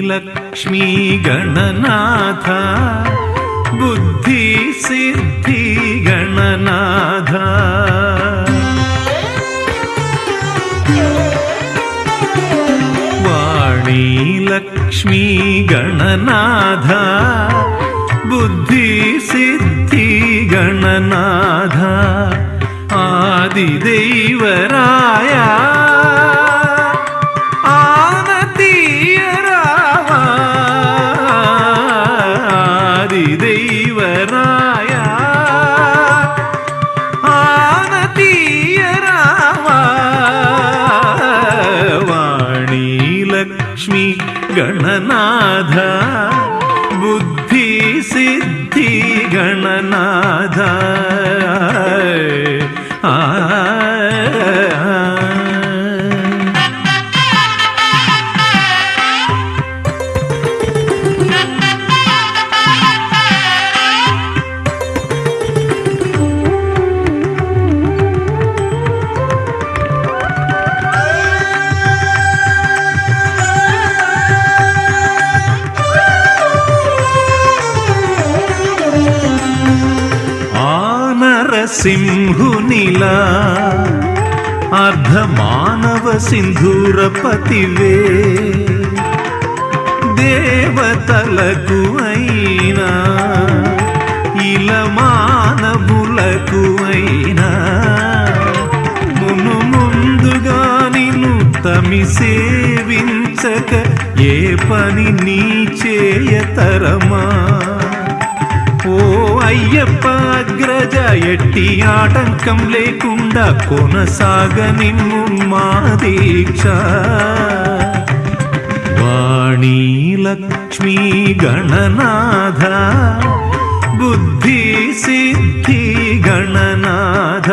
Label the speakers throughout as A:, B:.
A: लक्ष्मी गणनाथ बुद्धि सिद्धि गणनाथ वाणी लक्ष्मी गणनाथ बुद्धि सिद्धि गणनाथ आदिदेवराया लक्ष्मी गणनाथ बुद्धि सिद्धि गणनाथ सिंहुनिला अर्धमानव सिंधूरपतिवे देवतలకు అయినా ఇలమానవులకు అయినా ముందుగా నిన్ను తమి సేవించక ఏ పని నీ చేయతరమా ఓ అయ్యప్ప అగ్రజ ఎట్టి ఆటంకం లేకుండా కొనసాగనిమ్ము మా దీక్ష వాణీ లక్ష్మీ గణనాథ బుద్ధి సిద్ధి గణనాథ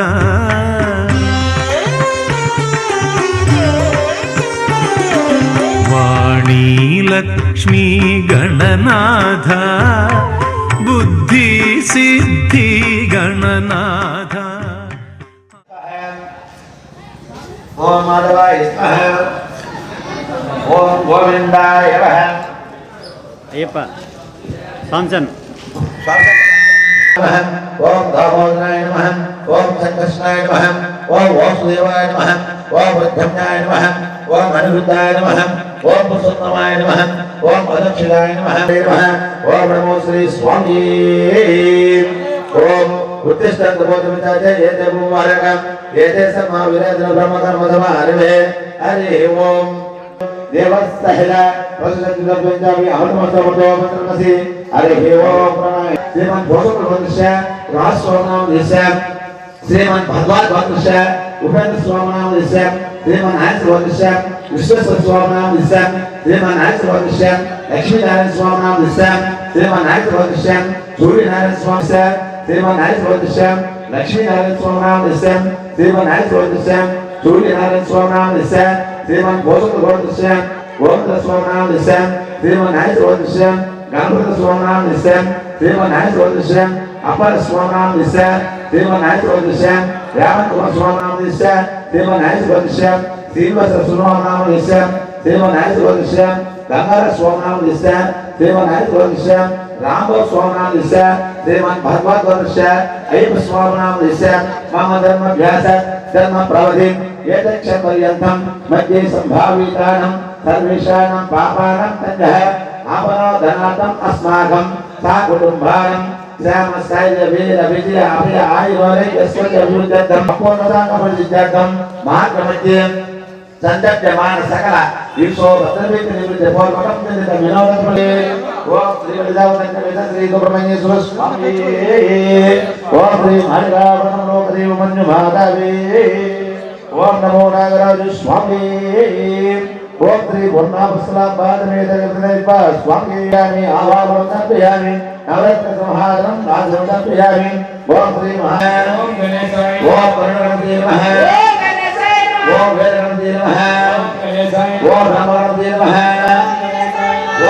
A: వాణీ లక్ష్మీ గణనాథ बुद्धि सिद्धि गणनाथ
B: ओम माधवाय नमः ओम गोविंदाय नमः
C: अय्यप्पा सामसन
B: ओम दामोदराय नमः ओम संकृष्णाय नमः ओम वासुदेवाय नमः ओम वृद्धम्याय नमः ओम अनिरुद्धाय नमः ओम पुरुषोत्तमाय नमः ओम अदक्षिणाय नमः ओम नमो श्री स्वामी ओम उत्तिष्ठन्त बोधमिताते एते भूमारकं एते सर्वा विराजन ब्रह्मकर्मधमारभे हरि ओम देवस्तहिला वसुदत्तद्वैतामि अहमस्तमतोमत्रमसि हरि ओम प्रणय श्रीमन् भोजप्रभुस्य राजस्वामनामस्य श्रीमन् भगवद्भक्तस्य उपेन्द्र स्वामनामस्य श्रीमन् आयस्वामस्य विश्वेश्वर स्वामनामस्य श्रीमन् आयस्वामस्य लक्ष्मीनारायण स्वामनामस्य श्रीमन् आयस्वामस्य सूर्यनारायण स्वामस्य श्रीमन् आयस्वामस्य लक्ष्मीनारायण स्वामनामस्य श्रीमन् आयस्वामस्य सूर्यनारायण स्वामनामस्य श्रीमन् भोजप्रभुस्य गोविंद स्वामनामस्य श्रीमन् आयस्वामस्य गणपति स्वामनामस्य श्रीमन् आयस्वामस्य अपर स्वामनामस्य श्रीमन् आयस्वामस्य रामकुमार स्वामनामस्य श्रीमन् आयस्वामस्य श्रीनिवास स्वामनामस्य श्रीमन् आयस्वामस्य गंगाधर स्वामनामस्य श्रीमन् आयस्वामस्य राम स्वामनामस्य श्रीमन् भगवद्वस्य अय्यप्प स्वामनामस्य मम धर्म व्यास धर्म प्रवधि एतक्षपर्यन्तं मध्ये संभावितानां सर्वेषां पापानां तञ्जः आपनो धनार्थम् अस्माकं सा कुटुम्बानां श्यामस्थैर्य वीर विजय अभय आयुरोरे यस्वच अभिवृद्ध्यर्थं अपूर्णताकमर्जित्यर्थं मार्गमध्ये संदप्यमान सकल ईशो भद्रवीत निवृत्त पूर्वकं निमित्त विनोदफले ओम श्री विद्यावतंत्र श्री सुब्रह्मण्येश्वर स्वामी ओम श्री हरिरावण लोकदेव मन्यु माधवे ओम नमो नागराज स्वामी ओम श्री वर्णाभस्लाबाद मेदगृहदेव स्वामी यामि आवावरणापयामि नवरत्न संहारं राजवणापयामि ओम श्री महान ओम गणेशाय ओम करुणानिधे नमः ओम वेदगणपति नमः ओम रामगणपति नमः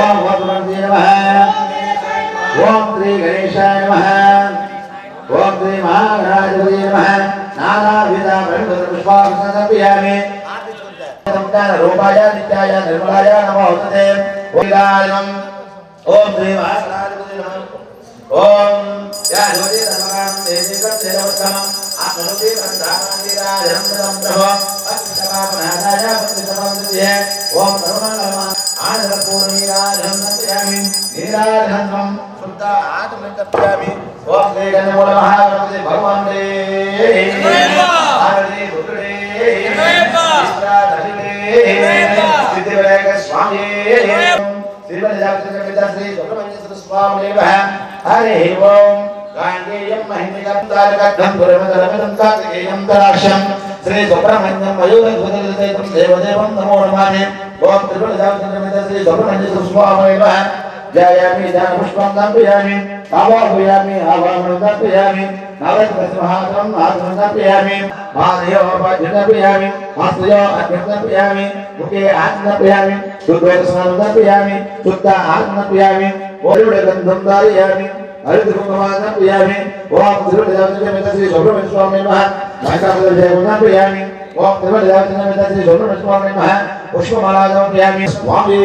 B: ओम वज्रगणपति नमः ओम श्री गणेशाय नमः ओम श्री महागणाधिपति नमः नानाविध पुष्पाभि रूपाय नित्याय निर्मलाय नमो ओम श्री महागणाधिपति नमः ओम या ज्योति धर्मकाम देवी कर्तेरवत्तम आत्मनोति बंधानादिराजनं प्रभो भक्तिसमापनादाय भक्तिसमापतिये ओम सर्वमंगलम आनंदपूर्णिराजनं नमयामि नीराजनं शुद्ध आत्मनं कर्तयामि ओम श्री गणमूल महागणपति भगवान रे आरती रुद्रे सिद्धिविनायक स्वामी श्री सुब्रह्मण्य स्वामी हरे ओम गांगेयं महिमिकं तारकं दुर्मदरमिदं कार्तिकेयं तराक्षं श्री सुब्रह्मण्यं मयूरध्वजललितं देवदेवं नमो नमामि ओम त्रिगुणजातचन्द्रमित श्री सुब्रह्मण्य स्वामी जयामि पुष्पं दापयामि आवाहयामि आवाहनं दापयामि नवरत्नसिंहासनं आसनं दापयामि पादयोपाद्यं दापयामि हस्तयो अर्घ्यं दापयामि मुखे आसनं दापयामि शुद्धोदस्नानं दापयामि शुद्ध आसनं दापयामि ओरुडगन्धं धारयामि हरिद्रकुङ्कुमां दापयामि ओम त्रिगुणजातचन्द्रमित श्री सुब्रह्मण्य स्वामी नमः नागाभद्रजयं दापयामि ओम त्रिगुणजातचन्द्रमित श्री सुब्रह्मण्य स्वामी नमः पुष्पमालां दापयामि स्वामी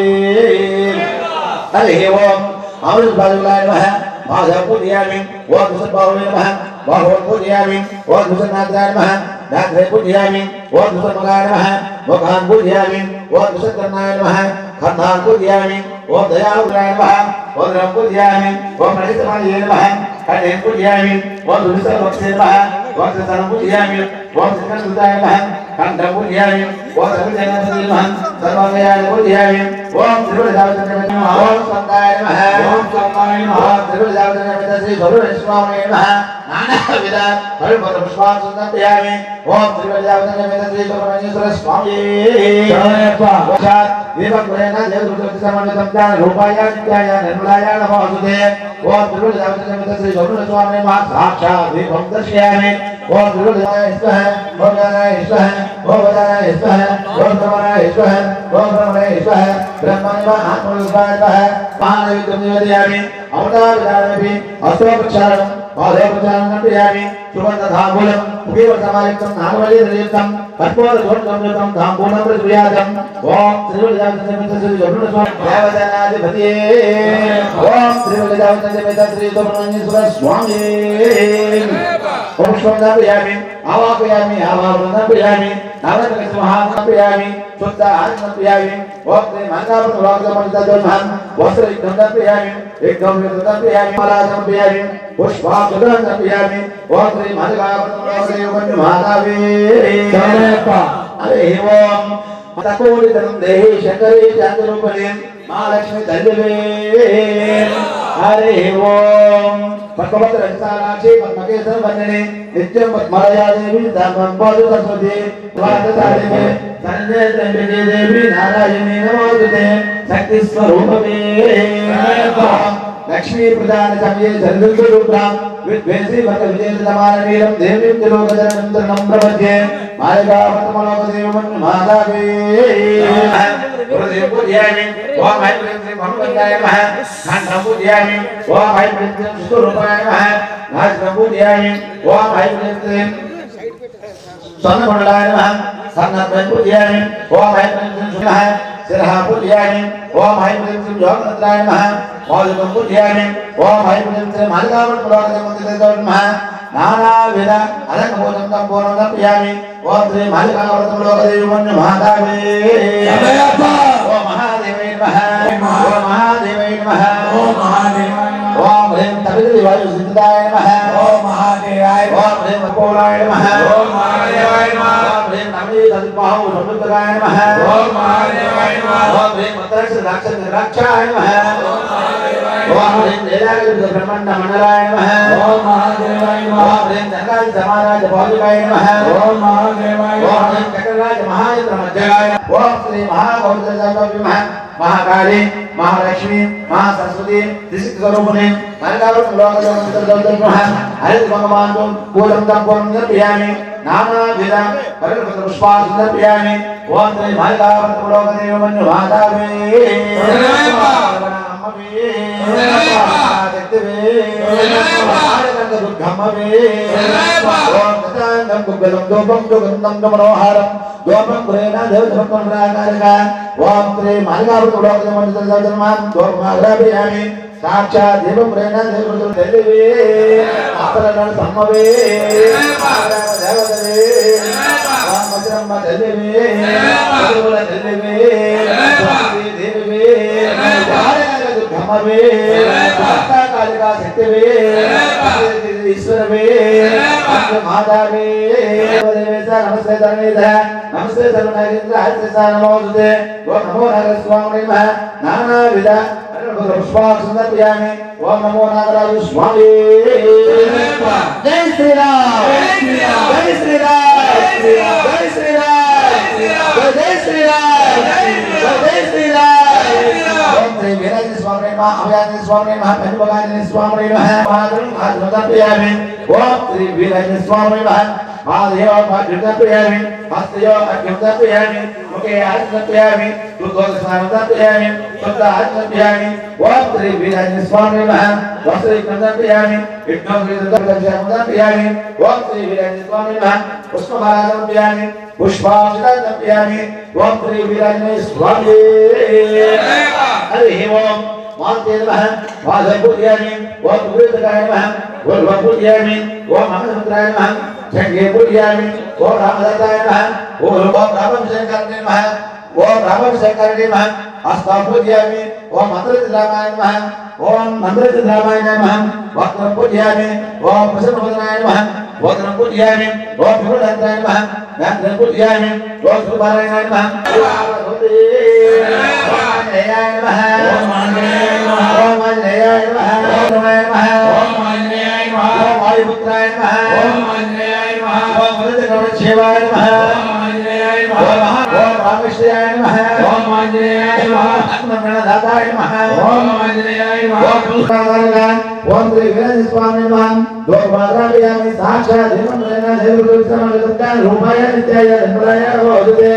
B: हरे ओम अमृत बाजुलाय नमः माधव पूजयामि ओम भूषण बाहुले नमः बाहुल पूजयामि ओम भूषण नाथाय नमः नाथाय पूजयामि ओम भूषण मगाय नमः मगान पूजयामि ओम भूषण कर्णाय नमः कर्णान पूजयामि ओम दयालुराय नमः ओम राम पूजयामि ओम नरसिंहाय नमः कण्ठेन पूजयामि ओम दुर्विसर्वक्षे नमः ओम सतनं पूजयामि ओम सिद्धनाथाय नमः कंठं पूजयामि ओम सर्वजनाय नमः सर्वमयाय पूजयामि ओम त्रिगुणजातचन्द्रमित ओम स्कन्दाय नमः ओम स्कन्दाय नमः ओम त्रिगुणजातचन्द्रमित श्री सुब्रह्मण्य स्वामी नमः नानाविध फलपुष्पान् समर्पयामि ओम त्रिगुणजातचन्द्रमित श्री सुब्रह्मण्येश्वर स्वामी दीपग्रहेण देवदूतसमन्वितं च रूपाय नित्याय निर्मलाय नमोऽस्तुते ओम त्रिगुणजातचन्द्रमित श्री सुब्रह्मण्य स्वामी नमः साक्षात् दीपं दर्शयामि ओम त्रिगुणजाय स्वाहा ओम ज्ञानाय स्वाहा ओम वदानाय स्वाहा ओम ब्रह्मणाय स्वाहा ओम ब्रह्मणे स्वाहा ब्रह्मणे आत्मरूपाय स्वाहा पानविद्यं निवेदयामि अमृताविदानमपि अस्तोपचारणं पादोपचारणं समर्पयामि सुवर्णताम्बूलं उपीतसमायुक्तं नागवल्लीधरयुक्तं कर्पूरधूपसंयुक्तं ताम्बूलं प्रदीयातं ओम त्रिगुणजातचन्द्रमित श्री सुब्रह्मण्य स्वामी देवसेनाधिपतये ओम त्रिगुणजातचन्द्रमित श्री सुब्रह्मण्येश्वर स्वामी पुष्पं दापयामि आवाहयामि आवाहनं दापयामि नवरत्नसिंहासनं दापयामि शुद्ध आसनं दापयामि ओम श्री महागणाधिपतये वस्त्रयुक्तं दापयामि एकदं दापयामि मालां दापयामि पुष्पाक्षतं दापयामि ओम श्री महागणाधिपतये हरे ओम तकोलितं देहि शंकरे चांद्रूपणे महालक्ष्मी तल्लिवे हरे ओम पद्मपत्रसाक्षी पद्मकेसर वन्दने नित्यं पद्मलया देवी धर्मं पादु सरस्वती वादतारिणे संजय त्र्यंबके देवी नारायणी नमोस्तुते शक्ति स्वरूपमे लक्ष्मी प्रदान समये जलदुर्गरूपां विद्वेषी भक्त विजय समानवीरं देवीं तिलोकजननं प्रपद्ये मालिकावतमलोकदेवं माधवे पूजयामि ओम ऐं क्लीं श्रीं भगवन्ताय नमः घण्टं पूजयामि ओम ऐं क्लीं श्रीं सुरूपाय नमः नासिकं पूजयामि ओम ऐं क्लीं श्रीं स्वर्णकुण्डलाय नमः स्वर्णत्वं पूजयामि ओम ऐं क्लीं श्रीं नमः शिरः पूजयामि ओम ऐं क्लीं श्रीं योगनिद्राय नमः मौलिकं पूजयामि ओम ऐं क्लीं श्रीं मालिकावतमलोकदेवं नमः नानाविध अलङ्कृतं सम्पूर्णं समर्पयामि ओम श्री मालिकावतमलोकदेवं माधवे ओम महादेवाय नमः ओम महादेवाय नमः ओम महादेवाय नमः ओम ह्रीं तपितरि वायुसिद्धाय नमः ओम महादेवाय ओम ह्रीं अपोलाय नमः ओम महादेवाय नमः ओम ह्रीं नवनीतदिपाहु समुद्राय नमः ओम महादेवाय नमः ओम ह्रीं उत्तरक्षराक्षाय नमः ओम महादेवाय ओम ह्रीं लीलाविद्ब्रह्मण्डमण्डलाय नमः ओम महादेवाय नमः ओम ह्रीं जगन्नाथ समाराज भौजिकाय नमः ओम महादेवाय ओम ह्रीं चक्रराज महायत्रमध्यगाय ओम श्री महागौरजातव्यमः महाकाली महालक्ष्मी महासरस्वती त्रिशक्तिस्वरूपिणी मालिकावतमलोकदेवं हरिद्भगवान् पूजं तम्पूर्णं समर्पयामि नानाविध फलपुष्पान् समर्पयामि ओम श्री मालिकावतमलोकदेवं माधवे शक्तिवे దుర్గమవే ఓం గతాంగం గుగ్గలం దూపం దుగంధం మనోహారం దూపం పురేణ దేవతమకరాకారక ఓం శ్రీ మాలికాపురమండలం దూపమాగ్రాభియామి సాక్షాత్ దీపం పురేణ దేవతలు తెలివే అపరణ సమ్మవే దేవతలే వజ్రమ్మ తెలివే తెలివే దేవే దుర్గమవే కాళికా శక్తివే ఈశ్వరవే మాధవే నమస్తే ధరణీధ నమస్తే సర్వనాగేంద్ర హరిత నమోస్తుతే ఓం నమో నాగ స్వామి నమః నానావిధ పుష్పాక్షందర్పయామి ఓం నమో నాగరాజ స్వామి జై శ్రీరామ్ జై శ్రీరామ్ జై శ్రీరామ్ జై శ్రీరామ్ జై శ్రీరామ్ ఓం శ్రీ వీరాజ స్వామి నమః అభయాజ స్వామి నమః పంచభగాజ స్వామి నమః మాధవం ఆత్మదర్పయామి ఓం శ్రీ వీరాజ స్వామి నమః మాధవ పాఠ్యదర్పయామి హస్తయో అర్ఘ్యదర్పయామి ముఖే ఆత్మదర్పయామి రుద్రోస్నానదర్పయామి శుద్ధ ఆత్మదర్పయామి ఓం శ్రీ వీరాజ స్వామి నమః వస్త్రీకృతదర్పయామి విఘ్నోపేతదర్పయామి ఓం శ్రీ వీరాజ స్వామి నమః పుష్పమాలాదర్పయామి పుష్పాక్షతదర్పయామి ఓం శ్రీ వీరాజ స్వామి హరి ఓం మాతే నమః వాదపూర్యామి ఓం గురుదకాయ నమః గురువపూర్యామి ఓం మహేంద్రాయ నమః జంగే పూర్యామి ఓం రామదత్తాయ నమః ఓం రామశంకరాయ నమః ఓం రామశంకరాయ నమః అస్తాపూర్యామి ఓం మంత్రచిద్రామాయ నమః ఓం మంత్రచిద్రామాయ నమః వక్రం పూర్యామి ఓం ప్రసన్నవదనాయ నమః వదనం పూర్యామి ఓం విమలాయ నమః గాంధం పూర్యామి ఓం సుభారాయ నమః ఓం ఆంజనేయాయ నమః ఓం ఆంజనేయాయ నమః ఓం ఆంజనేయాయ నమః ఓం వాయుపుత్రాయ నమః ఓం ఆంజనేయాయ నమః ఓం వరదగౌరశివాయ నమః ఓం ఆంజనేయాయ నమః ఓం రామకృష్ణాయ నమః ఓం ఆంజనేయాయ నమః ఆత్మప్రణదాతాయ నమః ఓం ఆంజనేయాయ నమః ఓం పుష్పారాయణ ఓం శ్రీ వీరాజ స్వామి నమః దోపారాయామి సాక్షాత్ దివంతరేణ దేవృతమగత రూపాయ నిత్యాయ ధర్మరాయ ఓదుతే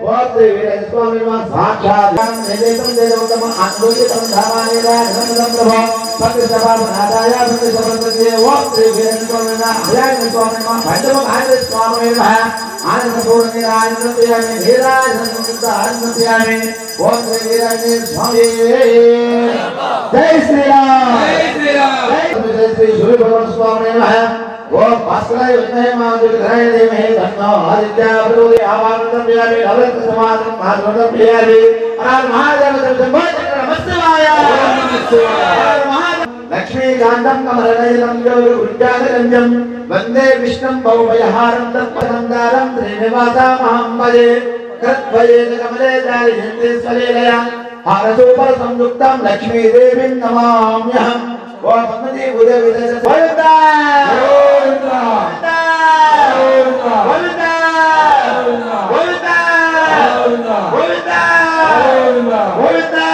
B: ఓం శ్రీ వీరాజ స్వామి నమః సాక్షాత్ నిదేశం దేవతమ అద్భుతం ధామానేన ధర్మం ప్రభో సత్యసభానాదాయ సత్యసభంతే ఓం శ్రీ వీరాజ స్వామి నమః అయాయ స్వామి నమః పంచమహాయ స్వామి నమః ఆనందపూర్ణి ఆనందప్రియామి ధీరాజనంద ఆనందప్రియామి ఓం శ్రీ వీరాజ స్వామి జై శ్రీరామ్ జై శ్రీరామ్ జై శ్రీ సూర్యభగవాన్ స్వామి నమః ఓం భాస్కరాయ విద్మహే మహాదేవాయ ధీమహి తన్నో ఆదిత్యః ప్రచోదయాత్ ఆవాహనంప్రియామి నవరత్న సమానం మహాదేవప్రియామి హర మహాదేవ శంభో చక్ర నమస్తవాయ లక్ష్మీకాంతం కమలనయనం యోగి ఉద్యానరంజం వందే విష్ణుం భవభయహారం తత్పదందారం శ్రీనివాసామహం భజే కృత్వయేన కమలే జాయన్తేశ్వరేలయ హారసూపర సంయుక్తం లక్ష్మీదేవీం నమామ్యహం ఓం పద్మజీ ఉదయ గోవిందా గోవిందా గోవిందా గోవిందా గోవిందా గోవిందా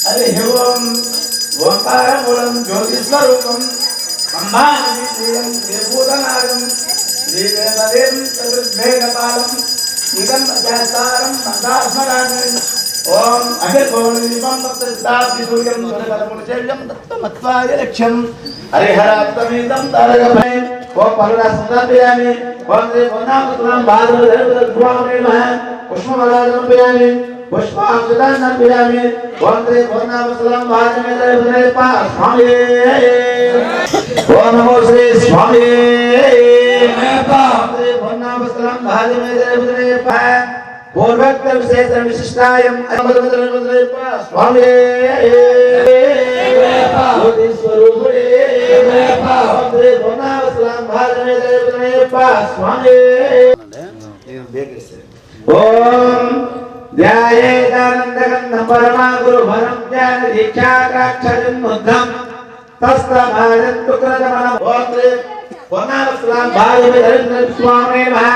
B: హరి ఓం ఓంకారమూలం జ్యోతిస్వరూపం బ్రహ్మాండం శ్రీరం శ్రీభూతనాగం శ్రీదేవదేవం చతుర్భేదపాలం నిగం అజాస్తారం మందాస్మరాణం ఓం అహిర్భవనిమం భక్తస్తాపి సూర్యం సర్వకర్మణ్యం దత్తమత్వాయ లక్ష్యం హరిహరాత్మేదం తారకమై ఓం పరదాసందర్పయామి ఓం శ్రీ పొన్నామతులం భారతదేవస్వామి నమః పుష్పమాలాదర్పయామి పుష్పాక్షతాదర్పయామి ఓం శ్రీ పొన్నామతులం భారతదేవస్వామి స్వామి ఓం నమో శ్రీ స్వామి శ్రీ పొన్నామతులం భారతదేవస్వామి పూర్వక్త విశేష విశిష్టాయం స్వామి జ్యోతి స్వరూపుడే శ్రీ పొన్నామతులం భారతదేవస్వామి స్వామి ఓం ధ్యాయేదానందగంధం పరమా గురుభరం జ్ఞాన దీక్షాకాక్షరం ముద్ధం తస్తమానంతు కృతమనం ఓం శ్రీ పొన్నామతులం భారతదేవస్వామి స్వామి నమః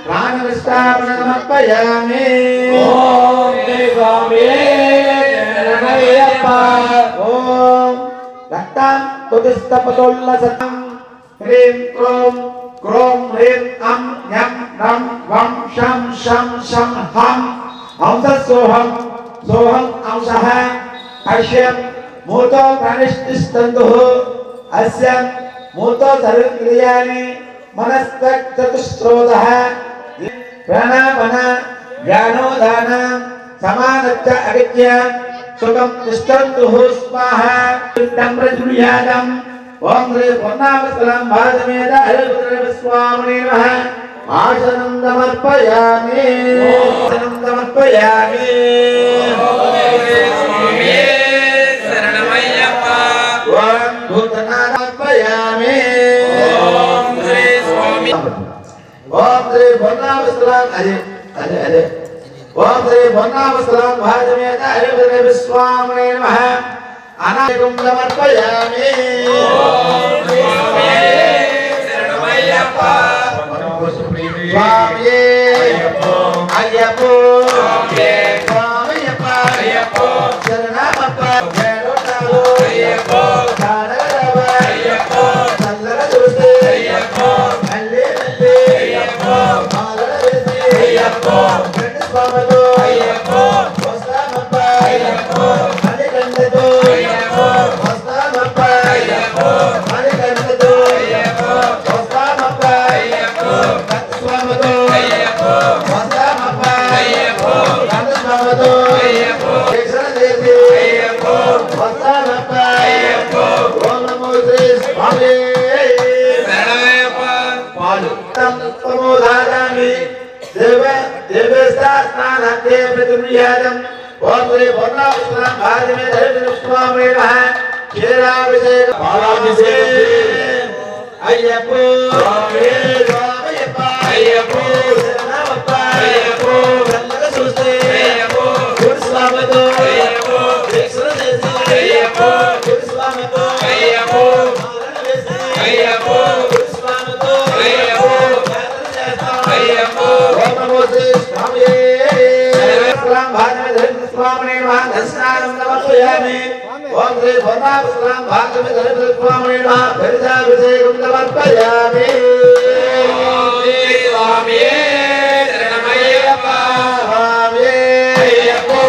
B: ప్రాణనిష్టాపనమర్పయామి ఓం స్వామి శరణమయ్యప్ప ఓం రక్తం తుదిస్తపతోల్లసతం హ్రీం క్రోం క్రోం హ్రీం అం యం రం వం శం శం శం హం హంస సోహం సోహం అంశః హర్ష్యం मूतो प्राणिष्टिस्तन्तुः अस्य मूतो सर्वक्रियाणि मनस्तचतुस्रोतः प्राणापन ज्ञानोदान समानच्च अविद्य सुखं तिष्ठन्तुः स्वाहा चित्तं प्रजुल्यादम् ओम श्री पूर्णावसरं भाजमेद हरिपुत्र स्वामिने नमः आसनं समर्पयामि आसनं समर्पयामि स्वामी शरणमय्यप्पा ओम भूतनाथमर्पयामि ओम श्री स्वामी ओम श्री पूर्णावसरं अरे ओम श्री पूर्णावसरं भाजमेद हरिपुत्र स्वामिने नमः अनागम समर्पयामि ओम स्वामी शरणमय्यप्पा स्वामी अय्यप्पो स्वामी स्वामीयप्पा अय्यप्पो शरणमप्पा वेरोटालो अय्यप्पो सारगरव अय्यप्पो सल्लरदुसे अय्यप्पो मल्ले मल्ले अय्यप्पो मालरदुसे अय्यप्पो स्वामतो अय्यप्पो वस्तामप्पा अय्यप्पो अनिकंदतो अय्यप्पो वस्तामप्पा अय्यप्पो अनिकंदतो अय्यप्पो वस्तामप्पा अय्यप्पो स्वामतो अय्यप्पो वस्तामप्पा अय्यप्पो स्वामतो अय्यप्पो देशदेशे अय्यप्पो वस्तामप्पा अय्यप्पो ओम नमो श्री स्वामी शरणमय्यप्पा पालु तमोधारामि देवस्तास्नानाते प्रतिम्रियादम् ओम श्री पूर्णावसरं भाजमेद हरिपुत्र स्वामिने नमः क्षीराभिषेक पालाभिषेक अय्यप्पो स्वामी स्वामीयप्पा अय्यप्पो शरणमप्पा अय्यप्पो सल्लरदुसे अय्यप्पो गुरुस्वामितो अय्यप्पो दीक्षादेशे अय्यप्पो गुरुस्वामितो अय्यप्पो मालरदेशे अय्यप्पो गुरुस्वामितो अय्यप्पो अय्यप्पो ओम नमो श्री स्वामी शरणं भाजमेद हरिपुत्र स्वामिने नमः दर्शनानं समर्पयामि ओम श्री पूर्णावसरं भाजमेद हरिपुत्र स्वामिने नमः भरिताभिषेकं समर्पयामि ओम श्री स्वामी शरणमय्यप्पा स्वामी अय्यप्पो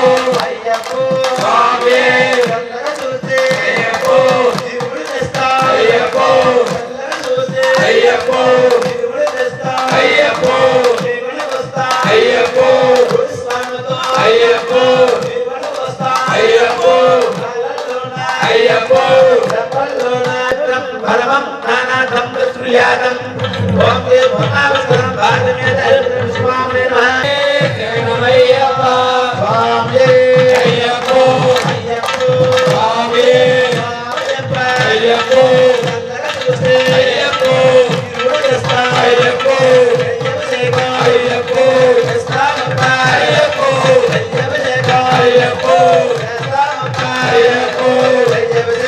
B: अय्यप्पो स्वामी सल्लरदुसे अय्यप्पो तिरुवुरुदेस्ता अय्यप्पो सल्लरदुसे अय्यप्पो तिरुवुरुदेस्ता अय्यप्पो अय्यप्पो गुरुस्वामितो अय्यप्पो तिरुवुरुदेस्ता अय्यप्पो अय्यप्पो तपल्लोना परमं नानाथं प्रश्रुयादम् ओम श्री पूर्णावसरं भाजमेद हरिपुत्र स्वामिने नमः शरणमय्यप्पा स्वामी अय्यप्पो अय्यप्पो स्वामी स्वामीयप्पा अय्यप्पो सल्लरदुसे अय्यप्पो तिरुवुरुदेस्ता अय्यप्पो अय्यप्पो स्थानप्पा अय्यप्पो अय्यप्पो स्थानप्पा अय्यप्पो अय्यप्पो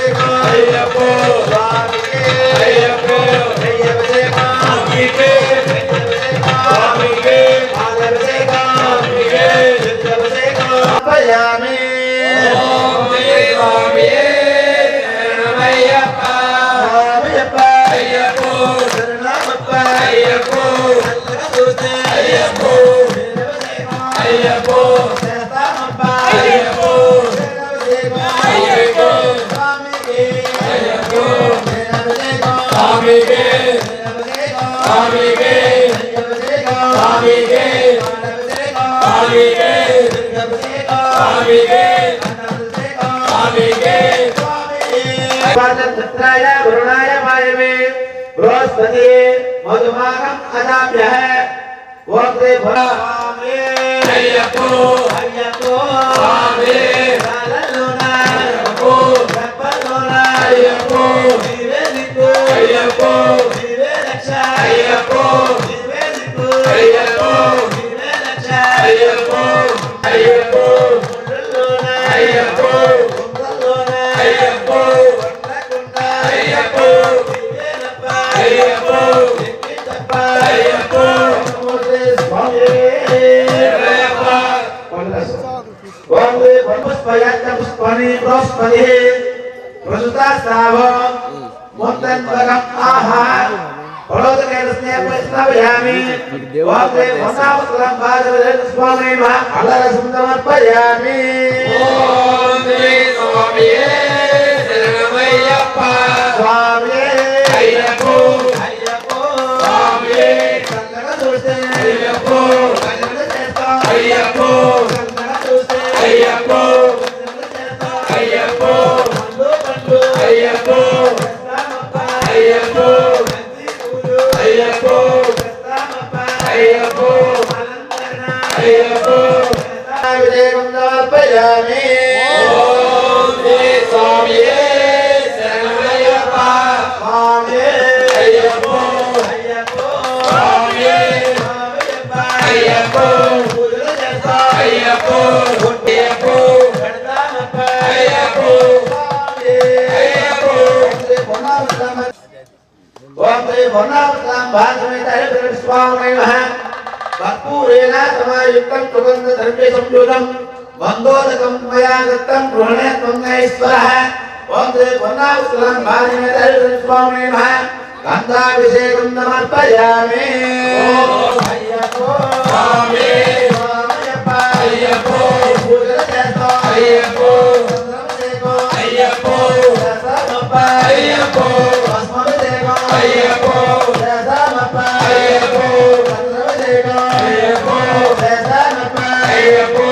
B: स्वामी अय्यप्पो स्वामी के स्वामी के मालभिषेक स्वामी के अभिषेक अपयामि ओम श्री स्वामी शरणमय्यप्पा स्वामीयप्पा अय्यप्पो शरणमप्पा अय्यप्पो सल्लरदुसे अय्यप्पो अय्यप्पो शरणमप्पा अय्यप्पो अय्यप्पो स्वामी के अय्यप्पो स्वामी के स्वामी के स्वामी के स्वामी के स्वामी के स्वामी के पादत्राय वरुणाय वायवे बृहस्पति मधुमागम अदाभ्यः ओम श्री स्वामी अय्यप्पो अय्यप्पो स्वामी साललोना अय्यप्पो तपल्लोना अय्यप्पो निवेदितो अय्यप्पो निवेदक्षा अय्यप्पो निवेदितो अय्यप्पो निवेदक्षा अय्यप्पो अय्यप्पो कुंडलोना अय्यप्पो कुंडलोना अय्यप्पो कुंडकुंडा अय्यप्पो निवेदप्पा अय्यप्पो निवेदप्पा अय्यप्पो नमो श्री स्वामी ओम पुष्पयात्म पुष्पाणि बृहस्पति प्रसुता श्राव मोत्तन्वरम् आहार फलोदकेन स्नापयामि ओम भस्मावसरं भाजमेद स्वामिने नमः फलरसं समर्पयामि ओम श्री स्वामी అయ్యప్పో విజయం సమర్పయామి ఓం శ్రీ స్వామియే శరణమయ్యప్ప స్వామియే అయ్యప్పో అయ్యప్పో స్వామియే అయ్యప్పో పూజలు చేస్తా అయ్యప్పో అయ్యప్పో కడతామప్ప అయ్యప్పో స్వామియే అయ్యప్పో ఓం శ్రీ పొన్నావతాం భాగవత హరిహర స్వామినే నమః కర్పూరేణ సమాయుక్తం సుగంధ ద్రవ్య సంయుతం మందోదకం మయా దత్తం గృహణే త్వమేశ్వరః ఓం శ్రీ పొన్నావతాం భాగవత హరిహర స్వామినే నమః గంధాభిషేకం సమర్పయామి ఓం అయ్యప్పో స్వామి స్వామయ్యప్ప అయ్యప్పో పూజలు చేస్తాం అయ్యప్పో అయ్యప్పో దసమప్ప అయ్యప్పో అయ్యప్పో దసమప్ప అయ్యప్పో అయ్యప్పో దసమప్ప అయ్యప్పో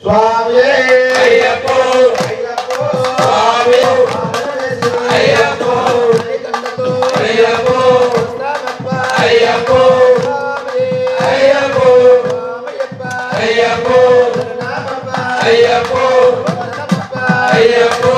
B: స్వామి అయ్యప్పో అయ్యప్పో స్వామి అయ్యప్పో అయ్యప్పో అయ్యప్పో అయ్యప్పో అయ్యప్పో అయ్యప్పో అయ్యప్పో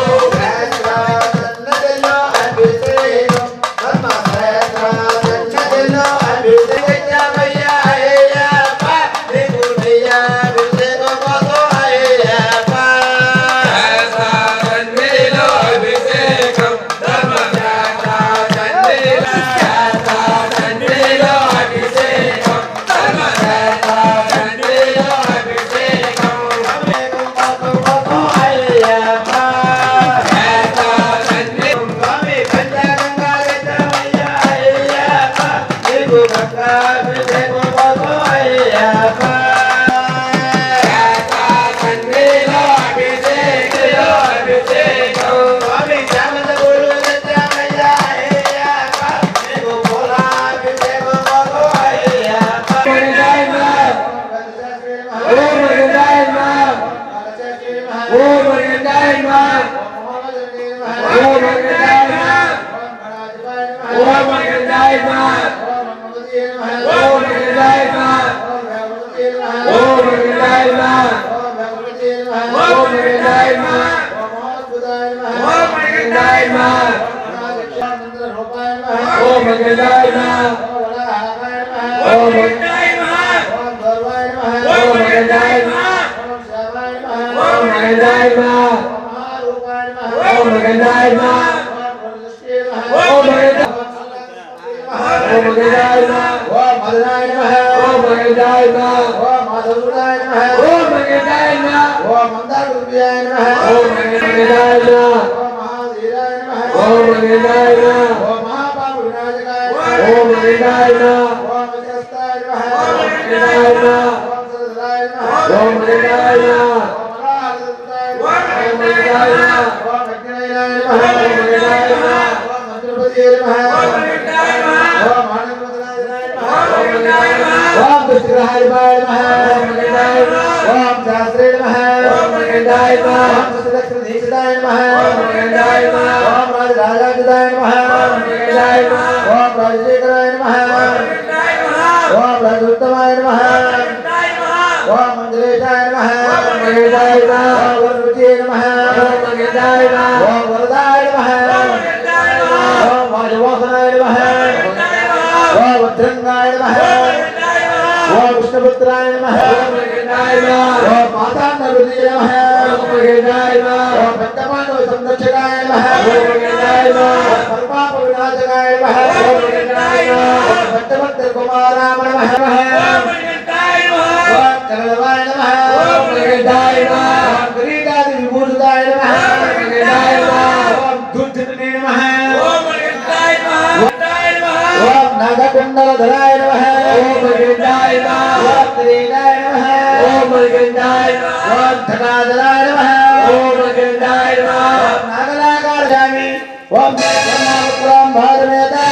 B: నాగకొండల गंगाधराय नमः ओम गंगाय नमः ओम त्रिनाय नमः ओम गंगाय नमः ओम धनाधराय नमः ओम गंगाय नमः ओम नागलाकारजामि ओम ब्रह्मावतारं भागमेता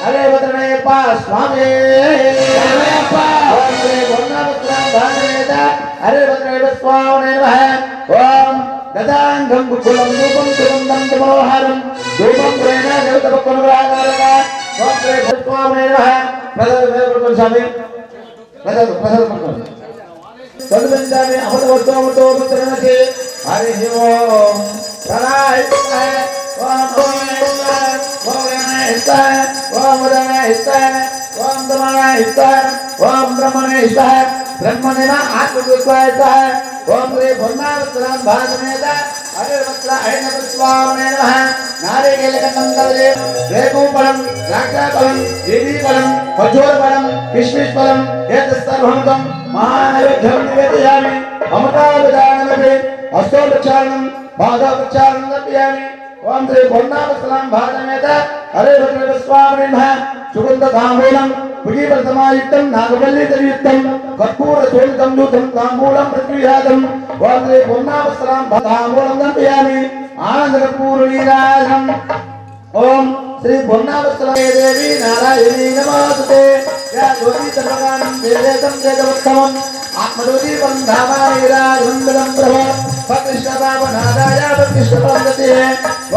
B: अरे वत्रणे पा स्वामी नमः ओम श्री ब्रह्मावतारं भागमेता अरे वत्रणे स्वामी नमः ओम गदांगं कुलं रूपं सुगंधं मनोहरं धूपं प्रेण देवतपक्वनुरागारका ओम श्री स्वामी नमः प्रदर्शन स्वामी प्रदर्शन तदुपंचामे अमृतवत्तो पुत्रनके हरि ओम प्रणाय ओम ओम ब्रह्मणे ब्रह्मणेन आत्मविश्वाय ओम श्री ब्रह्मावतारं भागमेता अरे वत्रा ऐन स्वामी नमः नारिकेलकन्नं तदे रेगुफलं द्राक्षाफलं ईडीफलं खजूरफलं किशमिशफलं एतत्सर्वं महानैवेद्यं निवेदयामि अमृताविदानमपि अष्टोपचारणं बाधापचारणं समर्पयामि ओम श्री ब्रह्मावतारं भागमेता अरे वत्रा स्वामी नमः सुगंधधामूलं पुजीपरतमायुक्तं नागवल्लीतरयुक्तं कर्पूरशोभितं दूतं ताम्बूलं प्रतिविहातं ओम श्री ब्रह्मावतारं धामूलं समर्पयामि आनन्दकर्पूरनीराजनम् ओम श्री ब्रह्मावतारं देवी नारायणी नमोस्तुते या ज्योति सर्वगानं वेदेतं वेदवत्तमम् आत्मज्योति बन्धावानीराजनन्दनं प्रभो भक्तिष्ठपावनादाय भक्तिष्ठपावनते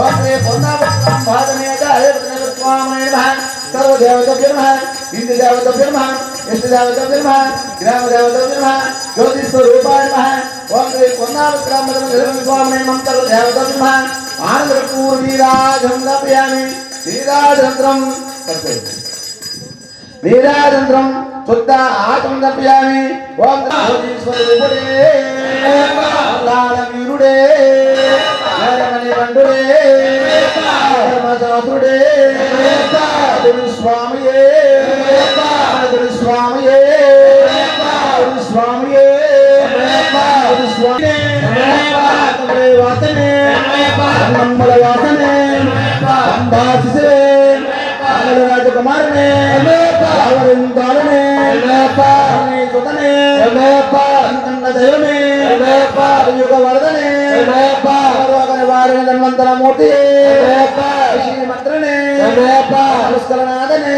B: ओम श्री ब्रह्मावतारं भागमेता हरे स्वामी नमः सर्वदेवताभ्यो नमः इंद्रदेवताभ्यो नमः इष्टदेवताभ्यो नमः ग्रामदेवताभ्यो नमः ज्योतिस्वरूपाय नमः ओम श्री ब्रह्मावतारं स्वामी नमः सर्वदेवताभ्यो नमः आनन्दकर्पूरनीराजनं समर्पयामि नीराजन्त्रं शुद्ध आत्मं समर्पयामि ओम ज्योतिस्वरूपुडे लालवीरुडे नरमणि बंडुडे धर्मशास्त्रुडे स्वामिये स्वामिये स्वामिये स्वामी वासने नम्बर वासने अंबासिसे राजकुमार ने सुतने देव में युग वर्धने धन्वंतर मूर्ति श्री मंत्र ने नमस्करनादने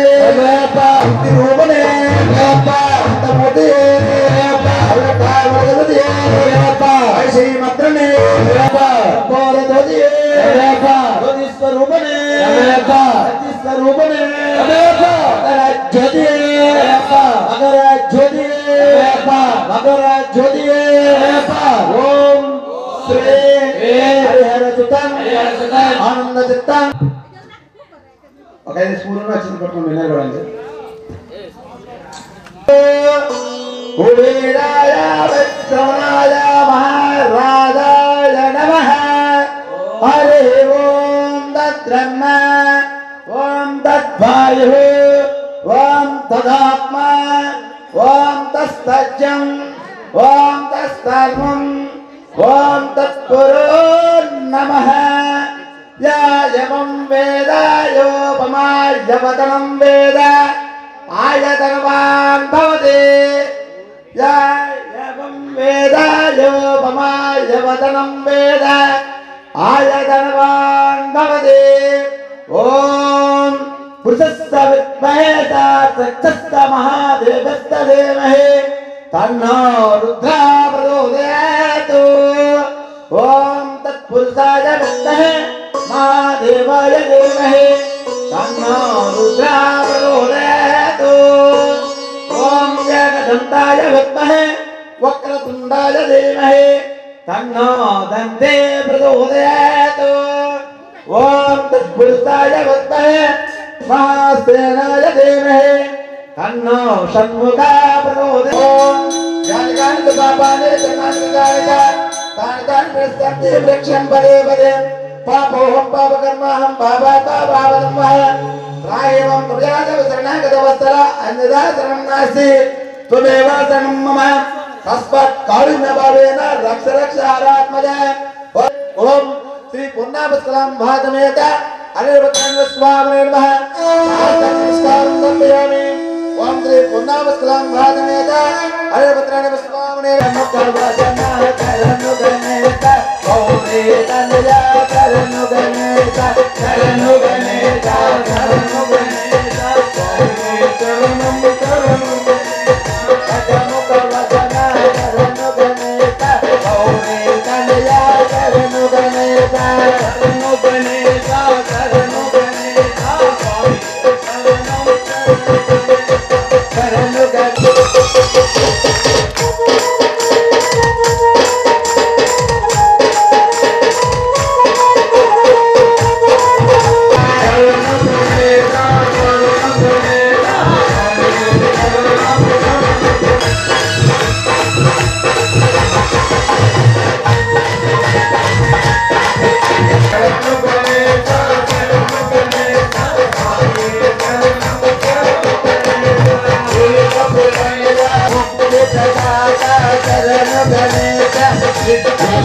B: रूपने मूर्ति श्री मंत्र ने स्वरूपने स्वरूपने ज्योति अगर ज्योति अगर ज्योति ओम श्री हरिहर चित्तं आनंद चित्तं ओके स्कूल में अच्छे पढ़ने मिलने वाले कुबेराय विक्रमाय महाराजाय नमः हरि ओम तद्ब्रह्म ओम तद्वायुः ओम तदात्मा ओम तत्सत्यं ओम तत्सर्वं ओम तत्पुरो नमः या यवं वेद योपमायवतनं वेद आयतनवान् भवति या यवं वेद योपमायवतनं वेद आयतनवान् भवति ओम पुरुषस्य विद्महे तत्सत्यस्य महादेवस्य धीमहि तन्नो रुद्रः प्रचोदयात् ओम तत्पुरुषाय विद्महे महादेवाय धीमहि तन्नो रुद्रः प्रचोदयात् ओम एकदन्ताय विद्महे वक्रतुण्डाय धीमहि तन्नो दन्ते प्रचोदयात् ओम तत्पुरुषाय विद्महे महासेनाय धीमहि तन्नो षण्मुखः प्रचोदयात् ओम यानि पापानि तानि प्रस्तन्ति वृक्षं पदे पदे पापोऽहं पापकर्माहं पापावनं प्रायेवं प्रजादेव शरणागतवत्सल अन्यथा शरणं नास्ति त्वमेव शरणं मम तस्मात् कारुण्यभावेन रक्ष रक्ष हरात्मजा ओम श्री ब्रह्मावतारं भागमेता अरे वत्सं स्वामी नमः नमस्कारं समर्पयामि ఓం శ్రీ పున్నామస్కలాం భాగమేత హరిపత్రాణి పుష్పామణే నమః కరణు గణేత గౌరీ తనయ కరణు గణేత కరణు గణేత కరణు గణేత గౌరీ చరణం కరణు అజముఖ వదన కరణు గణేత గౌరీ తనయ కరణు గణేత కరణు గణేత కరణు గణేత గౌరీ కరణు గణేత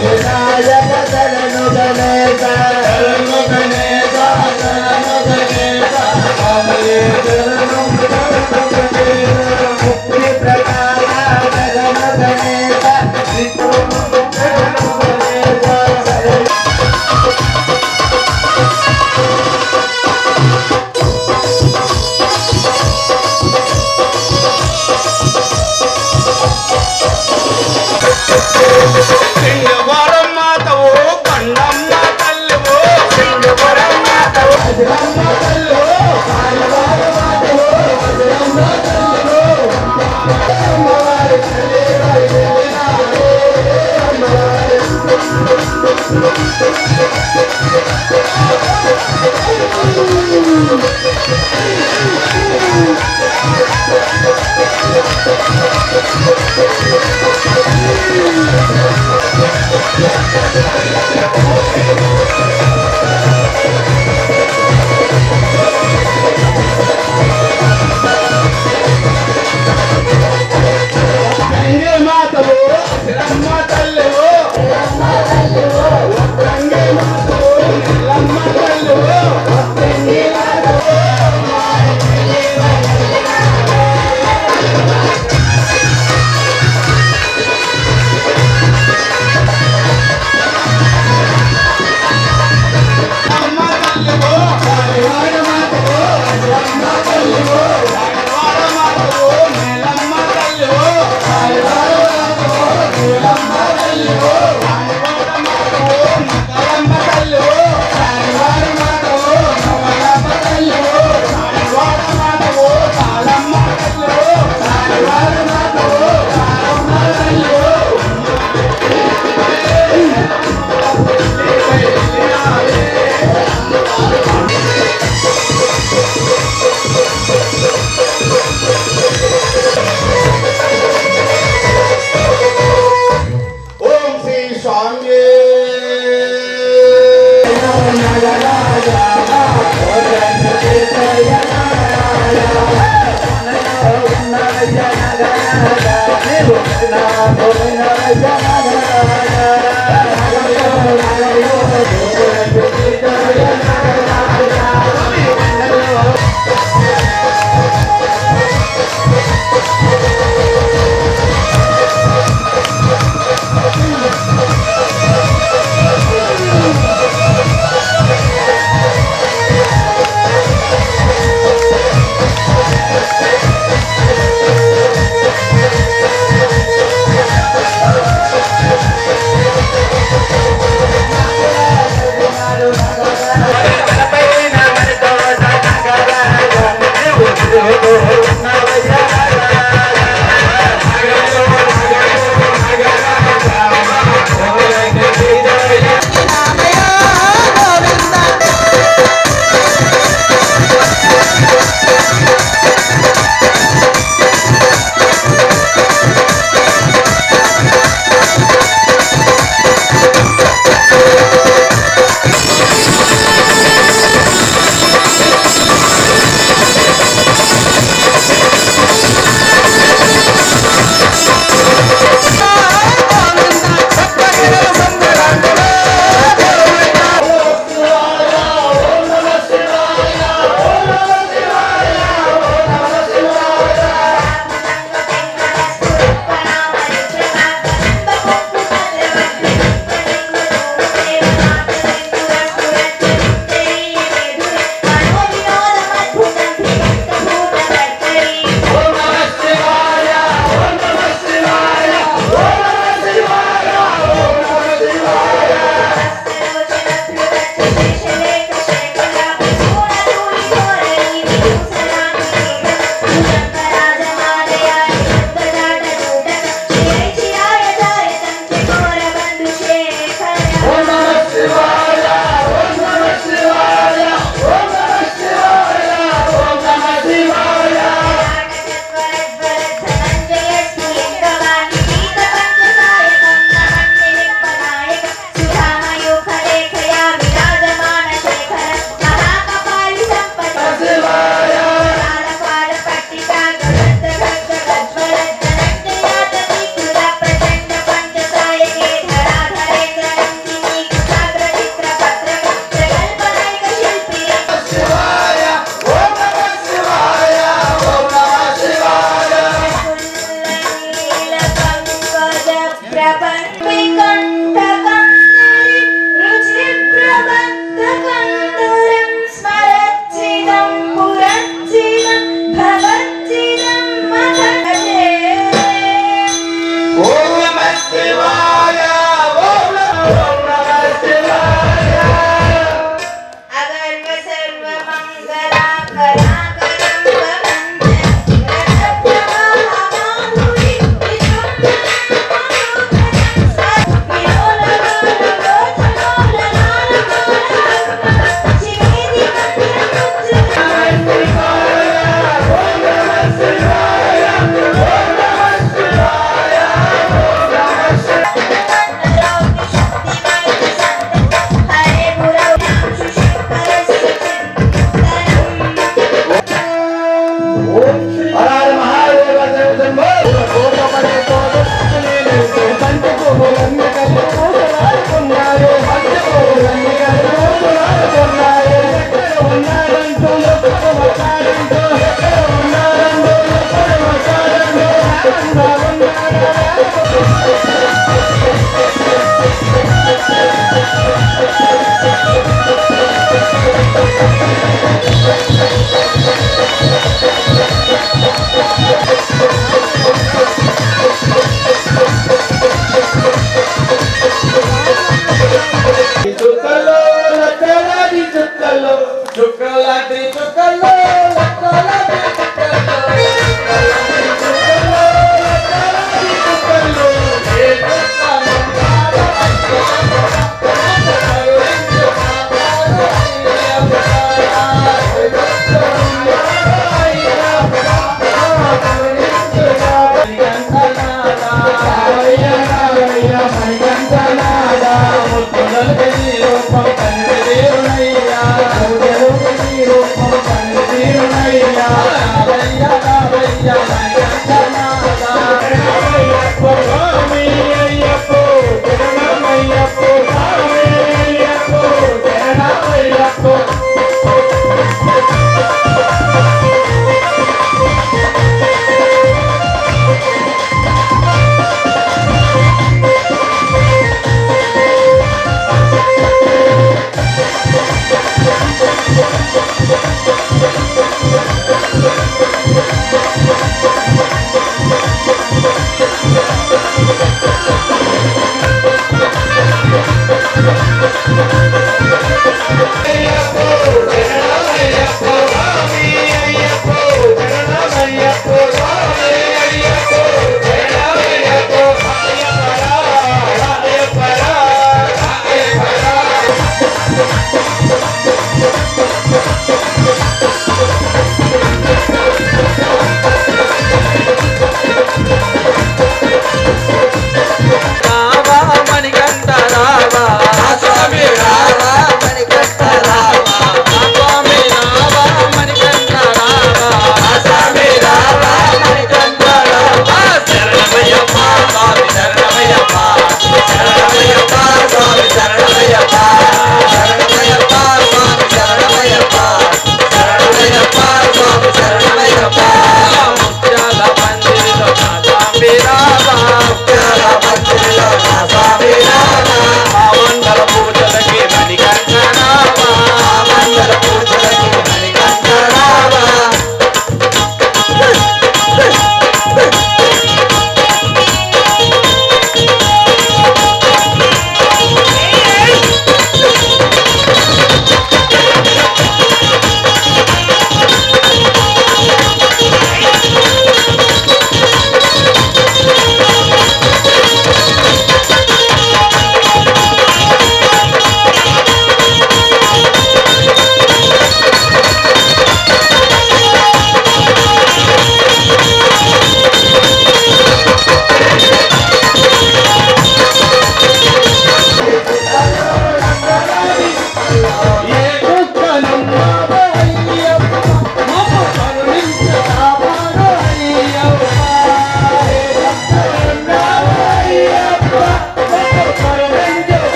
B: వినాయక శరణు గణేశ శరణు గణేశ శరణు గణేశ స్వామియే శరణు శరణు గణేశ ముక్తి ప్రదాత శరణు గణేశ శరణు గణేశ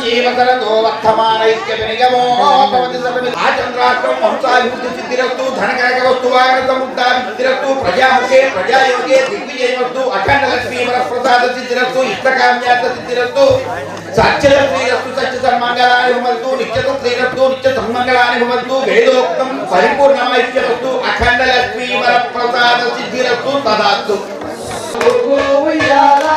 B: జీవతలతో వర్తమానైక్యమో భవతి సర్వమి ఆచంద్రాత్రం వంశాభివృద్ధి సిద్ధిరస్తు ధనకనక వస్తువాగతముద్దా సిద్ధిరస్తు ప్రజాముఖే ప్రజాయోగే దిగ్విజయమస్తు అఖండ లక్ష్మీ వరప్రసాద సిద్ధిరస్తు ఇష్టకామ్యార్థ సిద్ధిరస్తు సత్యశ్రీరస్తు సత్య సన్మంగళాని భవంతు నిత్యత శ్రీరస్తు నిత్య సన్మంగళాని భవంతు వేదోక్తం పరిపూర్ణమైక్యమస్తు అఖండ లక్ష్మీ వరప్రసాద సిద్ధిరస్తు తదాస్తు. స్వామి ఉయ్యాలా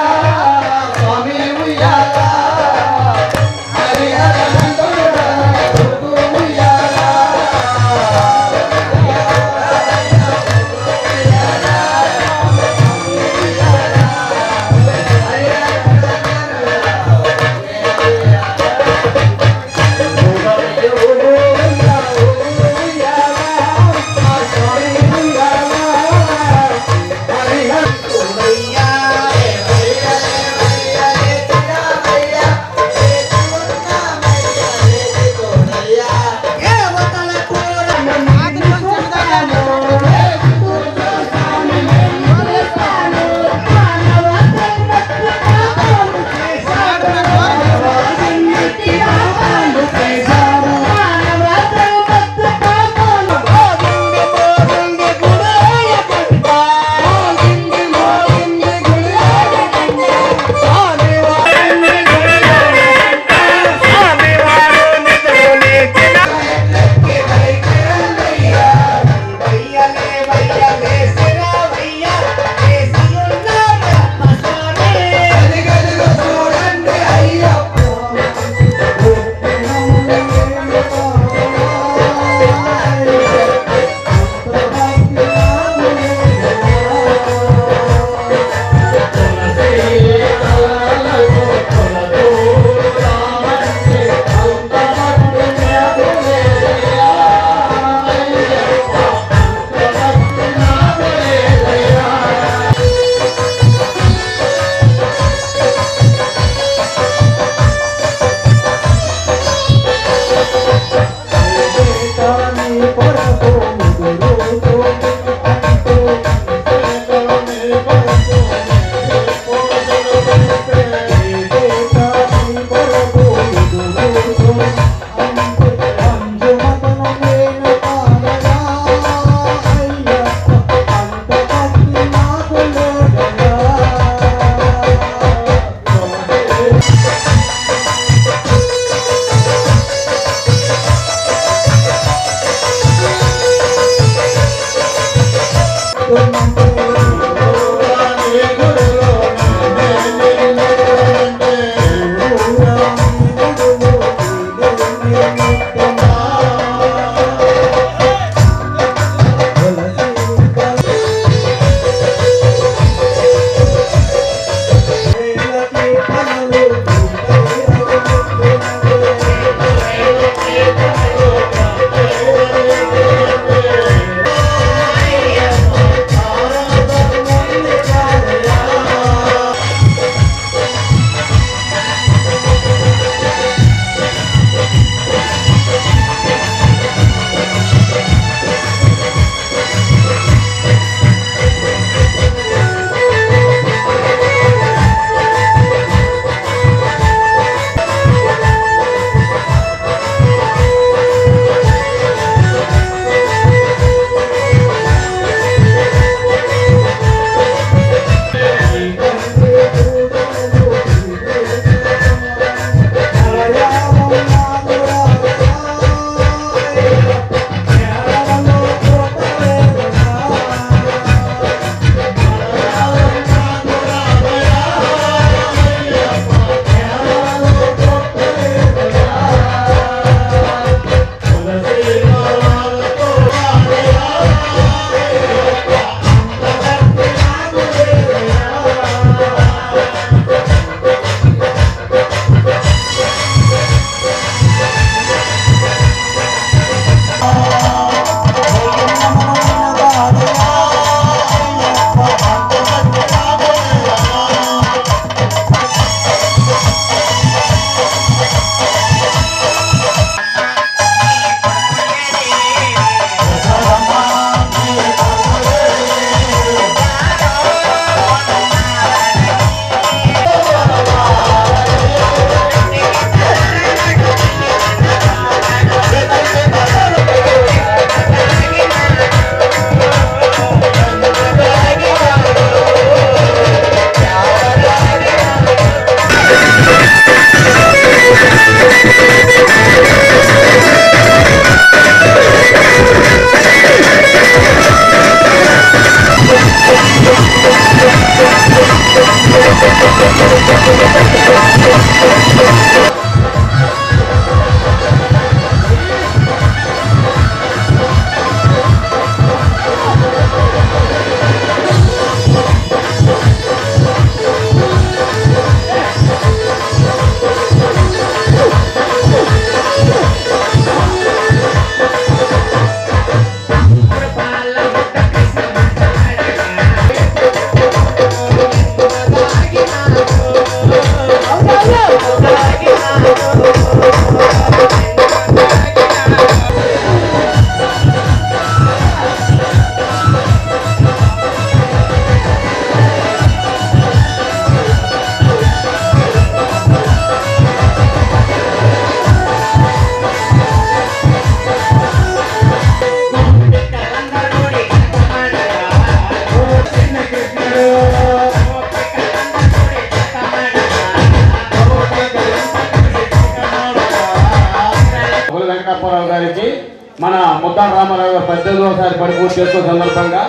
D: మన ముద్దాం రామారావు 18వసారి పడి పూర్తి చేసుకున్న సందర్భంగా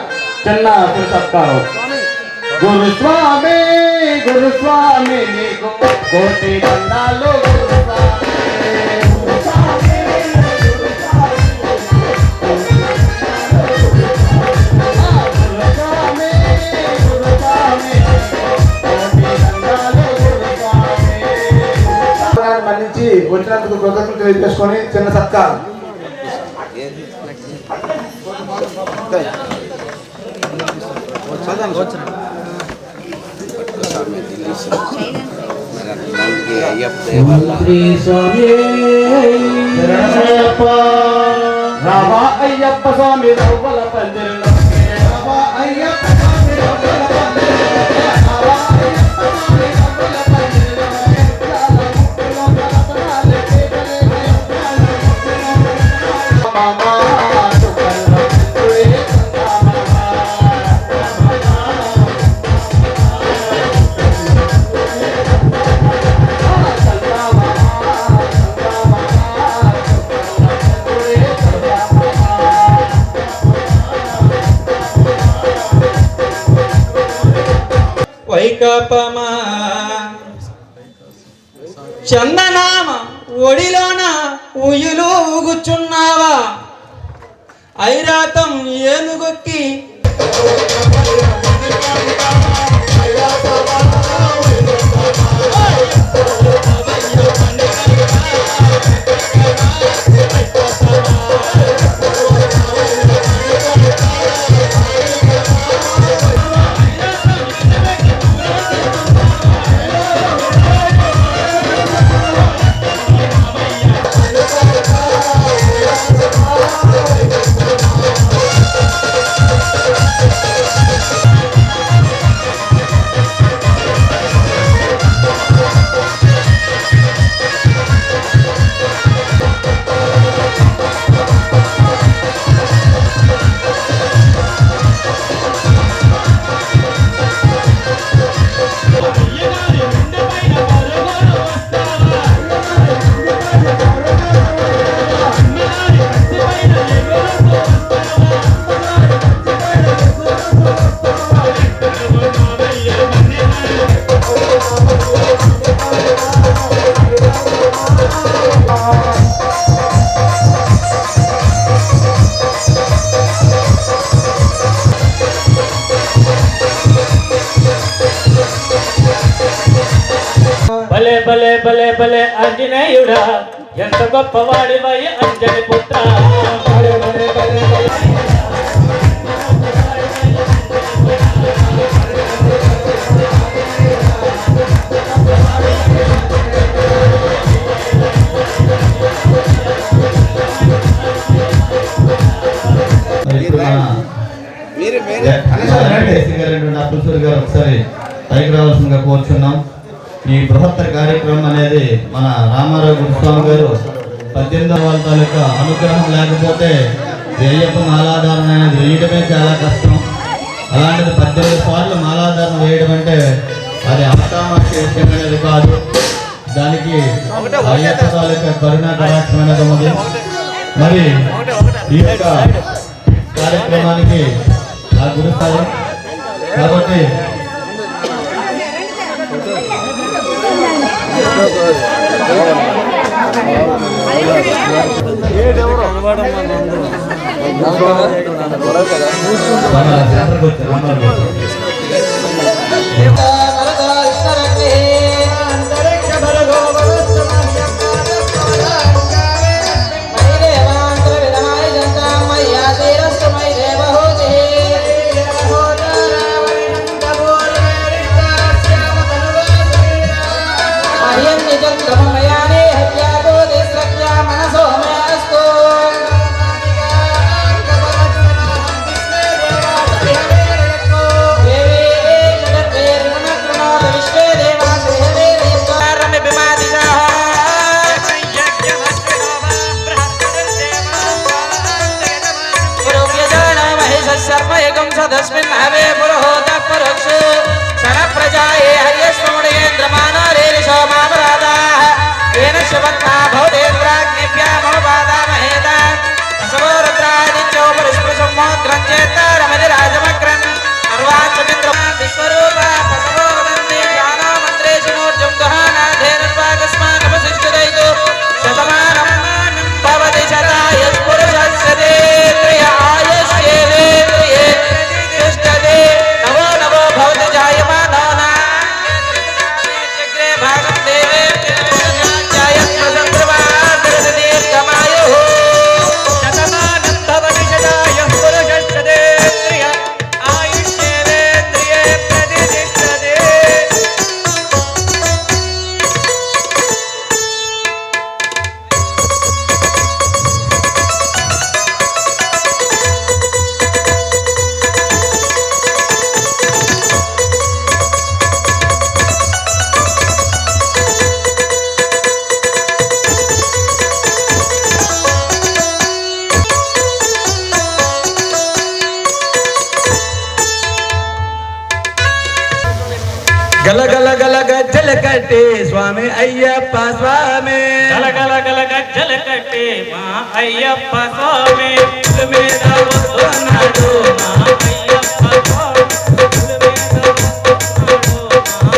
D: చిన్న సత్కారం. గురుస్వామి గురుస్వామి నీకు కోటి దండాలు
B: మన్నించి వచ్చినందుకు కృతజ్ఞతలు తెలియజేసుకొని చిన్న సత్కారం.
D: రామ అయ్యప్ప స్వామి రవ్వల పందిరిలో రామ అయ్యప్ప స్వామి రవ్వల
E: గోపమా చందనామ ఒడిలోన ఉయ్యులు ఊగుచున్నావా ఐరాతం ఏనుగొక్కి
F: భలే భలే భలే భలే ఆంజనేయుడా ఎంత గొప్పవాడివై అంజని పుత్ర భలే భలే భలే
G: ఒకసారి పైకి రావాల్సిందిగా కోరుచున్నాం. ఈ బృహత్తర కార్యక్రమం అనేది మన రామారావు గురుస్వామి గారు 18వ తాలూకా అనుగ్రహం లేకపోతే అయ్యప్ప మాలాధారణ అనేది వేయడమే చాలా కష్టం. అలాంటిది 18 సార్లు మాలాధారణ వేయడం అంటే అది ఆషామాషి విషయం అనేది కాదు. దానికి అయ్యప్ప తాలూకా కరుణా కటాక్షం అనేది ఉంది. మరి ఈ యొక్క కార్యక్రమానికి ఆ గురుస్థానం కాబట్టి
E: గల గల గల గజ్జల కట్టి స్వామి అయ్యప్ప స్వామి
F: గల గల గల గజ్జల కట్టి మా అయ్యప్ప స్వామి మీద వస్తున్నాడు మా అయ్యప్ప స్వామి మీద వస్తున్నాడు మా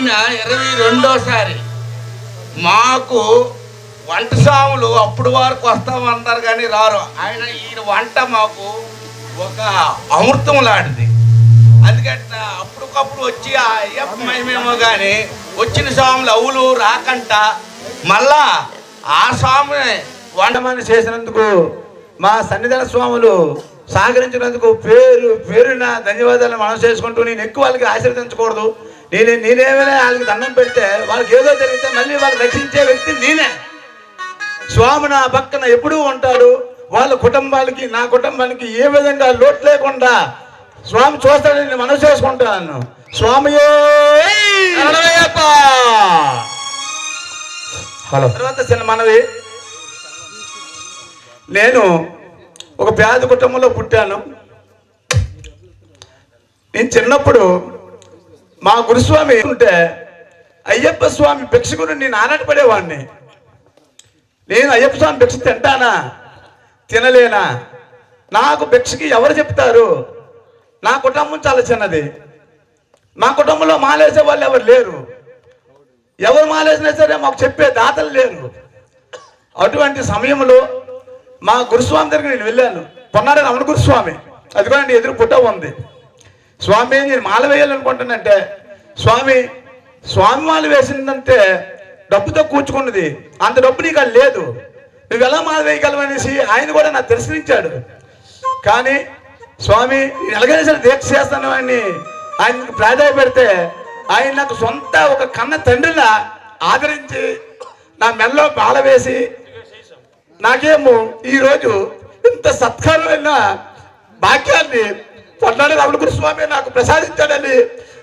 H: ఈమె 22వ మాకు వంట సాములు అప్పుడు వరకు వస్తామంటారు కానీ రారు. ఈయన వంట మాకు ఒక అమృతం లాంటిది. అందుకంటే అప్పటికప్పుడు వచ్చి ఆ అయ్యప్ప మహిమేమో కానీ వచ్చిన స్వాములు అవులు రాకంట మళ్ళా ఆ స్వామి వంటమని చేసినందుకు మా సన్నిధాన స్వాములు సహకరించినందుకు పేరున ధన్యవాదాలు మనం చేసుకుంటూ, నేను ఎక్కువ వాళ్ళకి ఆశీర్వదించకూడదు. నేనేమైనా వాళ్ళకి దండం పెడితే వాళ్ళకి ఏదో జరిగితే మళ్ళీ వాళ్ళు రక్షించే వ్యక్తి నేనే. స్వామి నా పక్కన ఎప్పుడూ ఉంటాడు. వాళ్ళ కుటుంబాలకి నా కుటుంబానికి ఏ విధంగా లోటు లేకుండా స్వామి చూస్తాడని మనం చేసుకుంటాను. స్వామి హలో. తర్వాత చిన్న మనవి, నేను ఒక పేద కుటుంబంలో పుట్టాను. నేను చిన్నప్పుడు మా గురుస్వామి ఉంటే అయ్యప్ప స్వామి భిక్షకుడు నేను ఆరాటపడేవాడిని. నేను అయ్యప్ప స్వామి భిక్ష తింటానా తినలేనా, నాకు భిక్షకి ఎవరు చెప్తారు? నా కుటుంబం చాలా చిన్నది. మా కుటుంబంలో మాలేసే వాళ్ళు ఎవరు లేరు. ఎవరు మాలేసినా సరే మాకు చెప్పే దాతలు లేరు. అటువంటి సమయంలో మా గురుస్వామి దగ్గర నేను వెళ్ళాను. పొన్నాడు రమణ గురుస్వామి, అదిగోండి ఎదురు పుట్ట ఉంది. స్వామి నేను మాల వేయాలనుకుంటానంటే, స్వామి మాల వేసిందంటే డబ్బుతో కూర్చుకున్నది, అంత డబ్బు నీకు అది లేదు, నువ్వు ఎలా మాల వేయగలవనేసి ఆయన కూడా నాకు దర్శనించాడు. కానీ స్వామి ఎలాగైనా సరే దీక్ష చేస్తాను అని ఆయనకు ప్రాధాన్యపెడితే ఆయన నాకు సొంత ఒక కన్న తండ్రిలా ఆదరించి నా మెల్లో మాల వేసి నాకేమో ఈరోజు ఇంత సత్కారమైన భాగ్యాన్ని పొన్నాడు రమణ గురుస్వామి నాకు ప్రసాదించాడని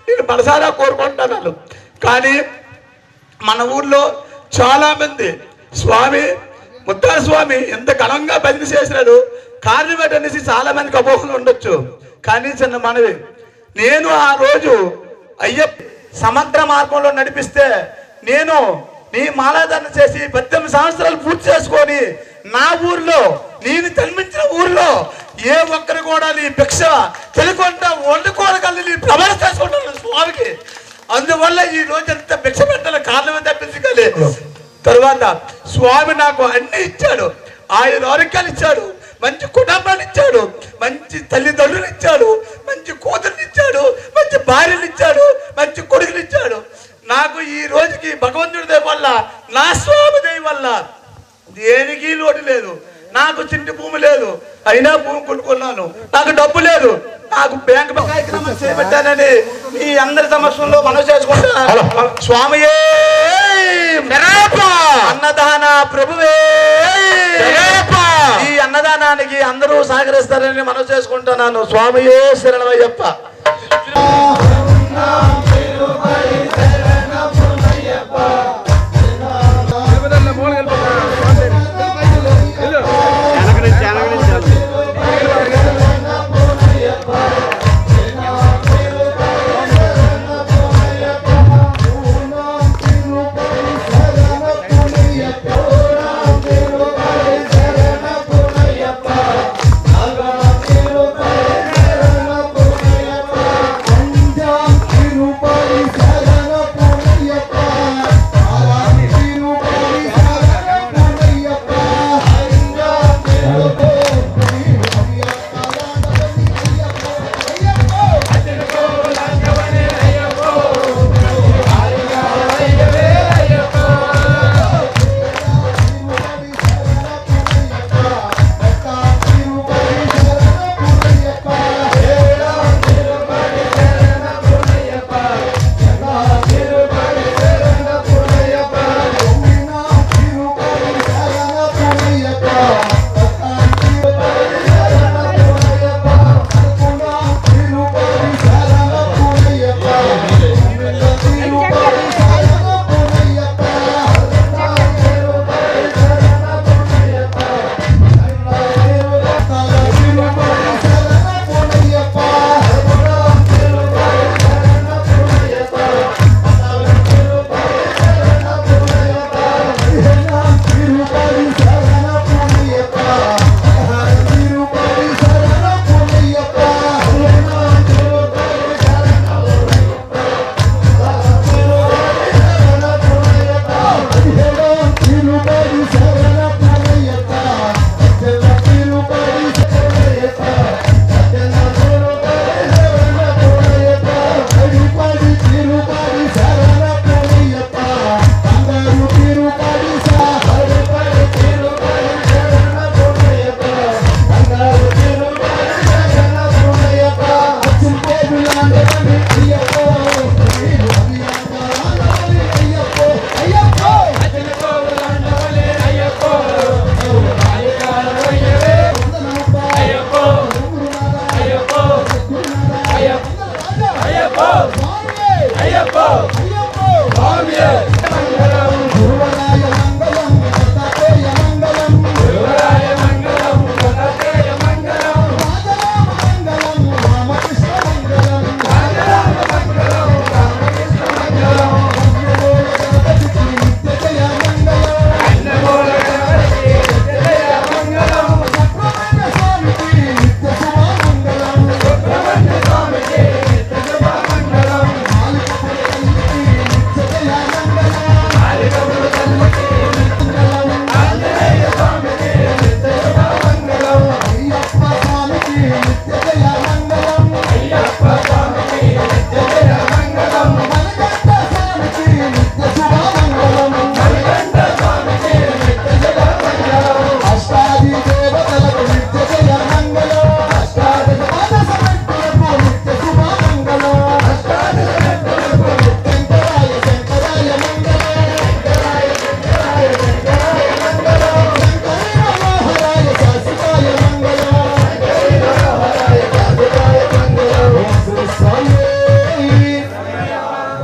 H: నేను మనసారా కోరుకుంటున్నాను. కానీ మన ఊర్లో చాలా మంది ముత్తార స్వామి ఎంత ఘనంగా భజన చేసినాడు, కారణం ఏంటనేసి చాలా మందికి అపోహలు ఉండొచ్చు. కానీ చిన్న మనవి, నేను ఆ రోజు అయ్యప్ప సమగ్ర మార్గంలో నడిపిస్తే నేను నీ మాలాధారణ చేసి 18 సంవత్సరాలు పూర్తి చేసుకొని నా ఊర్లో నేను జన్మించిన ఊర్లో ఏ ఒక్కరు కూడా నీ భిక్ష తెలియకుండా వండుకోగలి నీ ప్రమాణ చేసుకుంటాను స్వామికి. అందువల్ల ఈ రోజు ఎంత భిక్ష పెట్టాలి కారణమే తప్పించగలి. తర్వాత స్వామి నాకు అన్ని ఇచ్చాడు. ఆయన ఆరోగ్యాలు ఇచ్చాడు, మంచి కుటుంబాన్ని ఇచ్చాడు, మంచి తల్లిదండ్రులు ఇచ్చాడు, మంచి కూతుర్ని ఇచ్చాడు, మంచి భార్యలు ఇచ్చాడు, మంచి కొడుకులు ఇచ్చాడు. నాకు ఈ రోజుకి భగవంతుడి దయ వల్ల, నా స్వామి దయ వల్ల దేనికి లోటు లేదు. నాకు చిన్న భూమి లేదు, అయినా భూమి కొనుక్కున్నాను. నాకు డబ్బు లేదు, నాకు బ్యాంక్ కార్యక్రమం చేపట్టానని ఈ అందరి సమక్షంలో మనం చేసుకుంటాను. స్వామియే అన్నదాన ప్రభువే, ఈ అన్నదానానికి అందరూ సహకరిస్తారని మనం చేసుకుంటున్నాను. స్వామియే శరణమయ్యప్ప.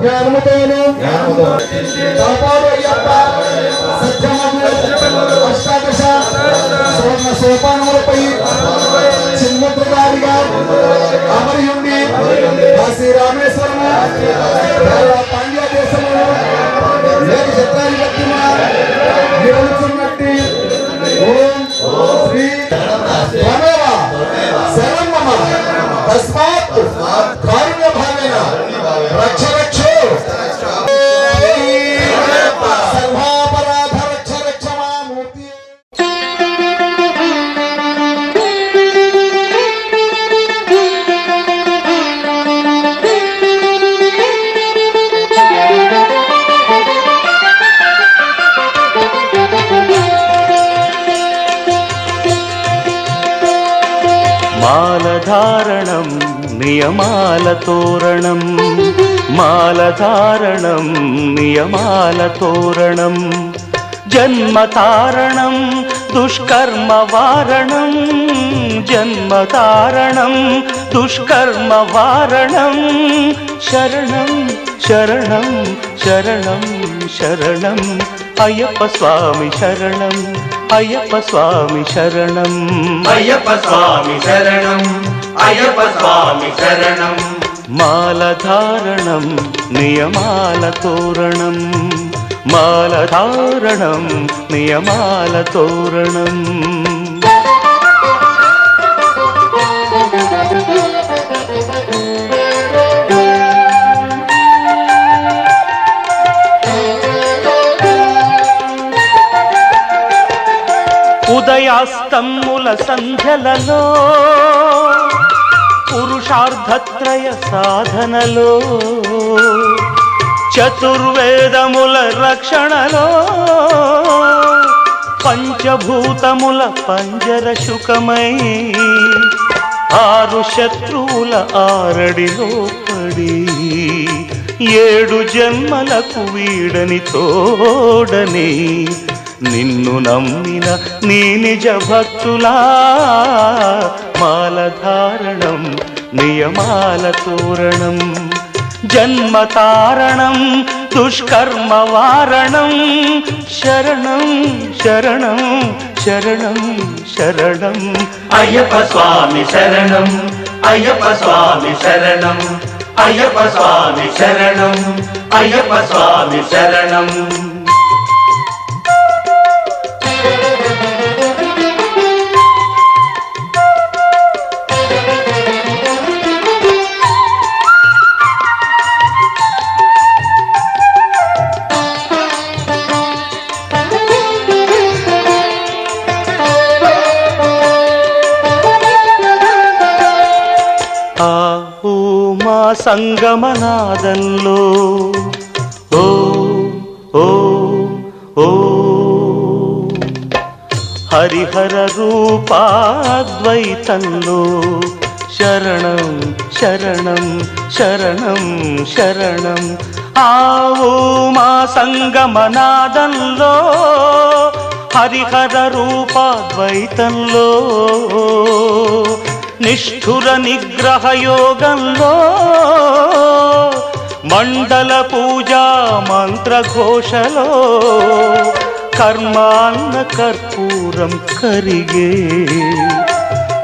D: జ్ఞానముతోను కాపాడు అయ్యప్ప సత్యమగు అష్టాదశ సువర్ణ సోపానములపై చిన్ముద్రధారిగా అమరి ఉండి కాశీ రామేశ్వరము పాండ్య దేశము లేని చిత్రాన్ని భక్తిమ నిలుచున్నట్టి ఓం శ్రీ త్వమేవ శరణం మమ తస్మాత్ కారుణ్య భావేన రక్ష రక్షో సర్వాపరాధ రక్ష రక్ష మామూర్తి.
A: మాలధారణం నియమాల తోరణం మాలధారణం నియమాల తోరణం జన్మతారణం దుష్కర్మ వారణం జన్మతారణం దుష్కర్మ వారణం శరణం శరణం శరణం శరణం అయ్యప్ప స్వామి శరణం అయ్యప్ప స్వామి శరణం
E: అయ్యప్ప స్వామి శరణం అయ్యప్ప స్వామి శరణం
A: మాలధారణం నియమాల తోరణం మాలధారణం నియమాల తోరణం ఉదయాస్తమ్ముల సంధ్యలలో పురుషార్థత్రయ సాధనలో చతుర్వేదముల రక్షణలో పంచభూతముల పంజర శుకమై ఆరు శత్రువుల ఆరడిలో పడి ఏడు జన్మలకు వీడని తోడని నిన్ను నమ్మిన నీ నిజ భక్తులా మాలధారణం నియమాల తోరణం జన్మతారణం దుష్కర్మ వారణం శరణం శరణం శరణం శరణం
E: అయ్యప్ప స్వామి శరణం అయ్యప్ప స్వామి శరణం అయ్యప్ప స్వామి శరణం అయ్యప్ప స్వామి శరణం
A: సంగమనాదంలో ఓ ఓ ఓ హరిహర రూపాద్వైతంలో శరణం శరణం శరణం శరణం ఆవు మా సంగమనాదంలో హరిహర రూపాద్వైతంలో నిష్ఠుర నిగ్రహ యోగంలో మండల పూజా మంత్రఘోషలో కర్మాన్న కర్పూరం కరిగే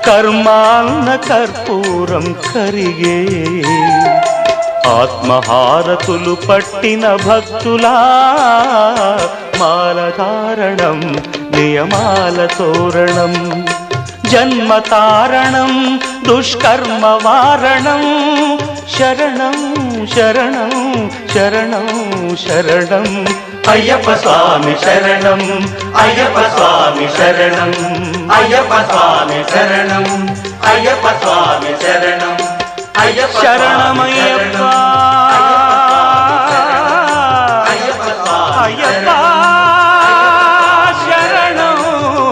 A: కర్మాన్న కర్పూరం కరిగే ఆత్మహారతులు పట్టిన భక్తులా మాలధారణం నియమాల తోరణం జన్మతారణం దుష్కర్మ వారణం శరణం శరణం శరణం శరణం
E: అయ్యప్ప స్వామి శరణం అయ్యప్ప స్వామి శరణం అయ్యప్ప స్వామి శరణం అయ్యప్ప స్వామి శరణం అయ్యప్ప
A: శరణమయ్యప్ప
E: అయ్యప్ప స్వామి
A: అయ్యప్ప శరణం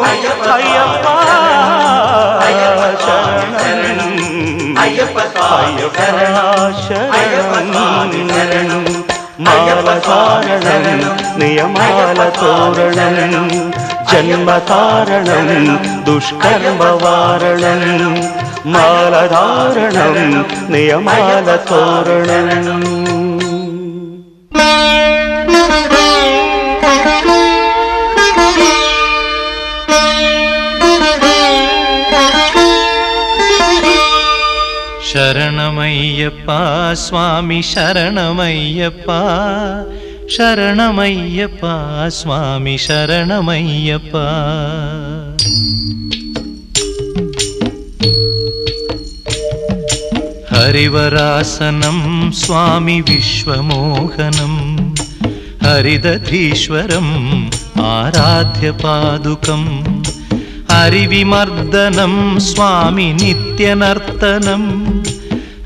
A: అయ్యప్ప శరణం
E: అయ్యప్ప స్వామి
A: శరణం మాలధారణం నియమాల తోరణం జన్మతారణం దుష్కర్మ వారణం మాలధారణం నియమాల తోరణం శరణమయ్యప్ప స్వామి శరణమయ్యప్ప శరణమయ్యప్ప స్వామి శరణమయ్యప్ప. హరివరాసనం స్వామి విశ్వమోహనం హరిదధీశ్వరం ఆరాధ్య పాదుకం హరివిమర్దనం స్వామి నిత్యనర్తనం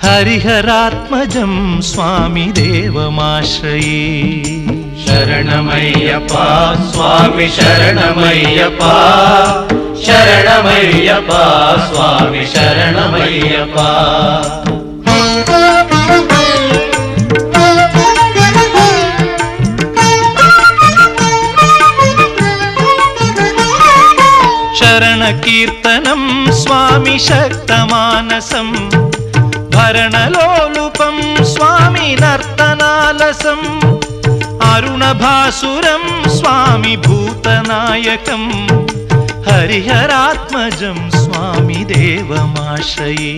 A: హరిహరాత్మజం స్వామి దేవమాశ్రయే. శరణమయ్యప్ప స్వామి శరణమయ్యప్ప శరణమయ్యప్ప స్వామి శరణమయ్యప్ప. శరణ కీర్తనం స్వామి శక్తమానసం భరణలోలుపం స్వామి నర్తనాలసం అరుణభాసురం స్వామి భూతనాయకం హరిహరాత్మజం స్వామి దేవమాశ్రయే.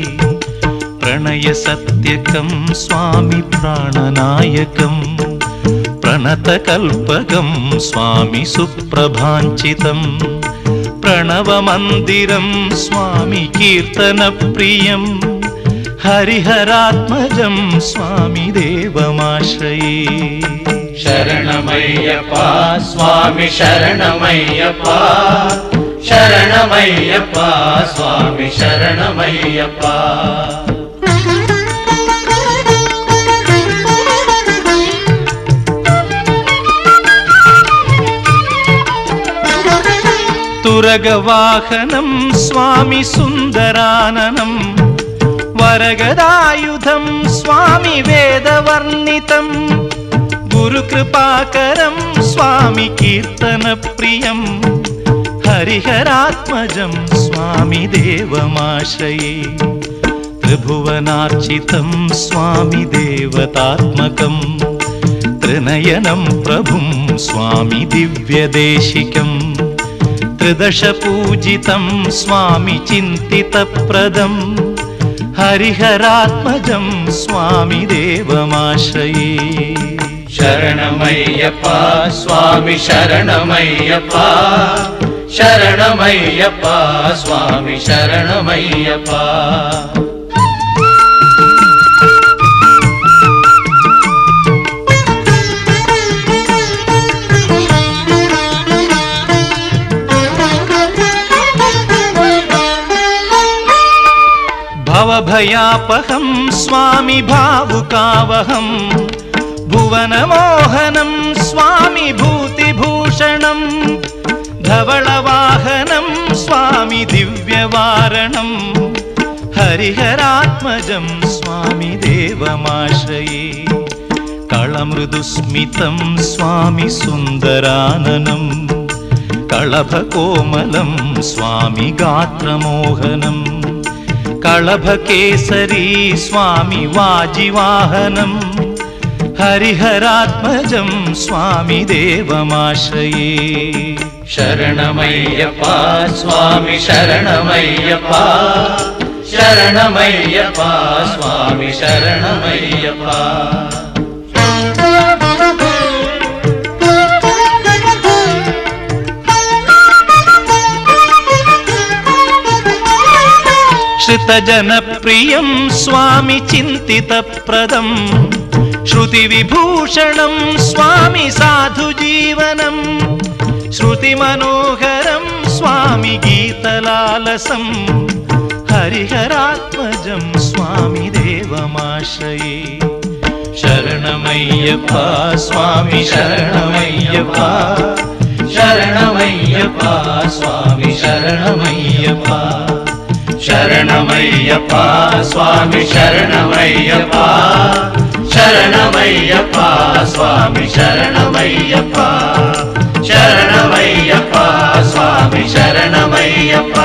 A: ప్రణయ సత్యకం స్వామి ప్రాణనాయకం ప్రణతకల్పకం స్వామి సుప్రభాంచితం ప్రణవమందిరం స్వామి కీర్తన ప్రియం హరిహరాత్మజం స్వామి దేవమాశ్రయే. శరణమయ్యప్ప స్వామి శరణమయ్యప్ప శరణమయ్యప్ప స్వామి శరణమయ్యప్ప. తురగవాహనం స్వామి సుందరాననం వరగదాయుధం స్వామి వేదవర్ణితం గురుకృపాకరం స్వామి కీర్తన ప్రియం హరిహరాత్మజం స్వామి దేవమాశ్రయే. త్రిభువనార్చితం స్వామి దేవతాత్మకం త్రినయనం ప్రభుం స్వామి దివ్యదేశికం త్రిదశ పూజితం స్వామి చింతితప్రదం హరిహరాత్మజం స్వామి దేవమాశ్రయే. శరణమయ్యప్ప స్వామి శరణమయ్యప్ప శరణమయ్యప్ప స్వామి శరణమయ్యప్ప. భవభయాపహం స్వామి భావుకావహం భువనమోహనం స్వామి భూతిభూషణం ధవళవాహనం స్వామి దివ్యవారణం హరిహరాత్మజం స్వామి దేవమాశ్రయే. కళమృదుస్మితం స్వామి సుందరాననం కళభకోమలం స్వామి గాత్రమోహనం కళభకేసరీ స్వామి వాజివాహనం హరిహరాత్మజం స్వామి దేవమాశ్రయే. శరణమయ్యప్ప స్వామి శరణమయ్యప్ప శరణమయ్యప్ప స్వామి శరణమయ్యప్ప. శ్రుతజనప్రియం స్వామి చింతితప్రదం శృతివిభూషణం స్వామి సాధుజీవనం శృతిమనోహరం స్వామి గీతలాలసం హరిహరాత్మజం స్వామి దేవమాశ్రయే. శరణమయ్యప్ప స్వామి శరణమయ్యప్ప శరణమయ్యప్ప స్వామి శరణమయ్యప్ప. శరణమయ్యప్ప స్వామి శరణమయ్యప్ప శరణమయ్యప్ప స్వామి శరణమయ్యప్ప శరణమయ్యప్ప స్వామి శరణమయ్యప్ప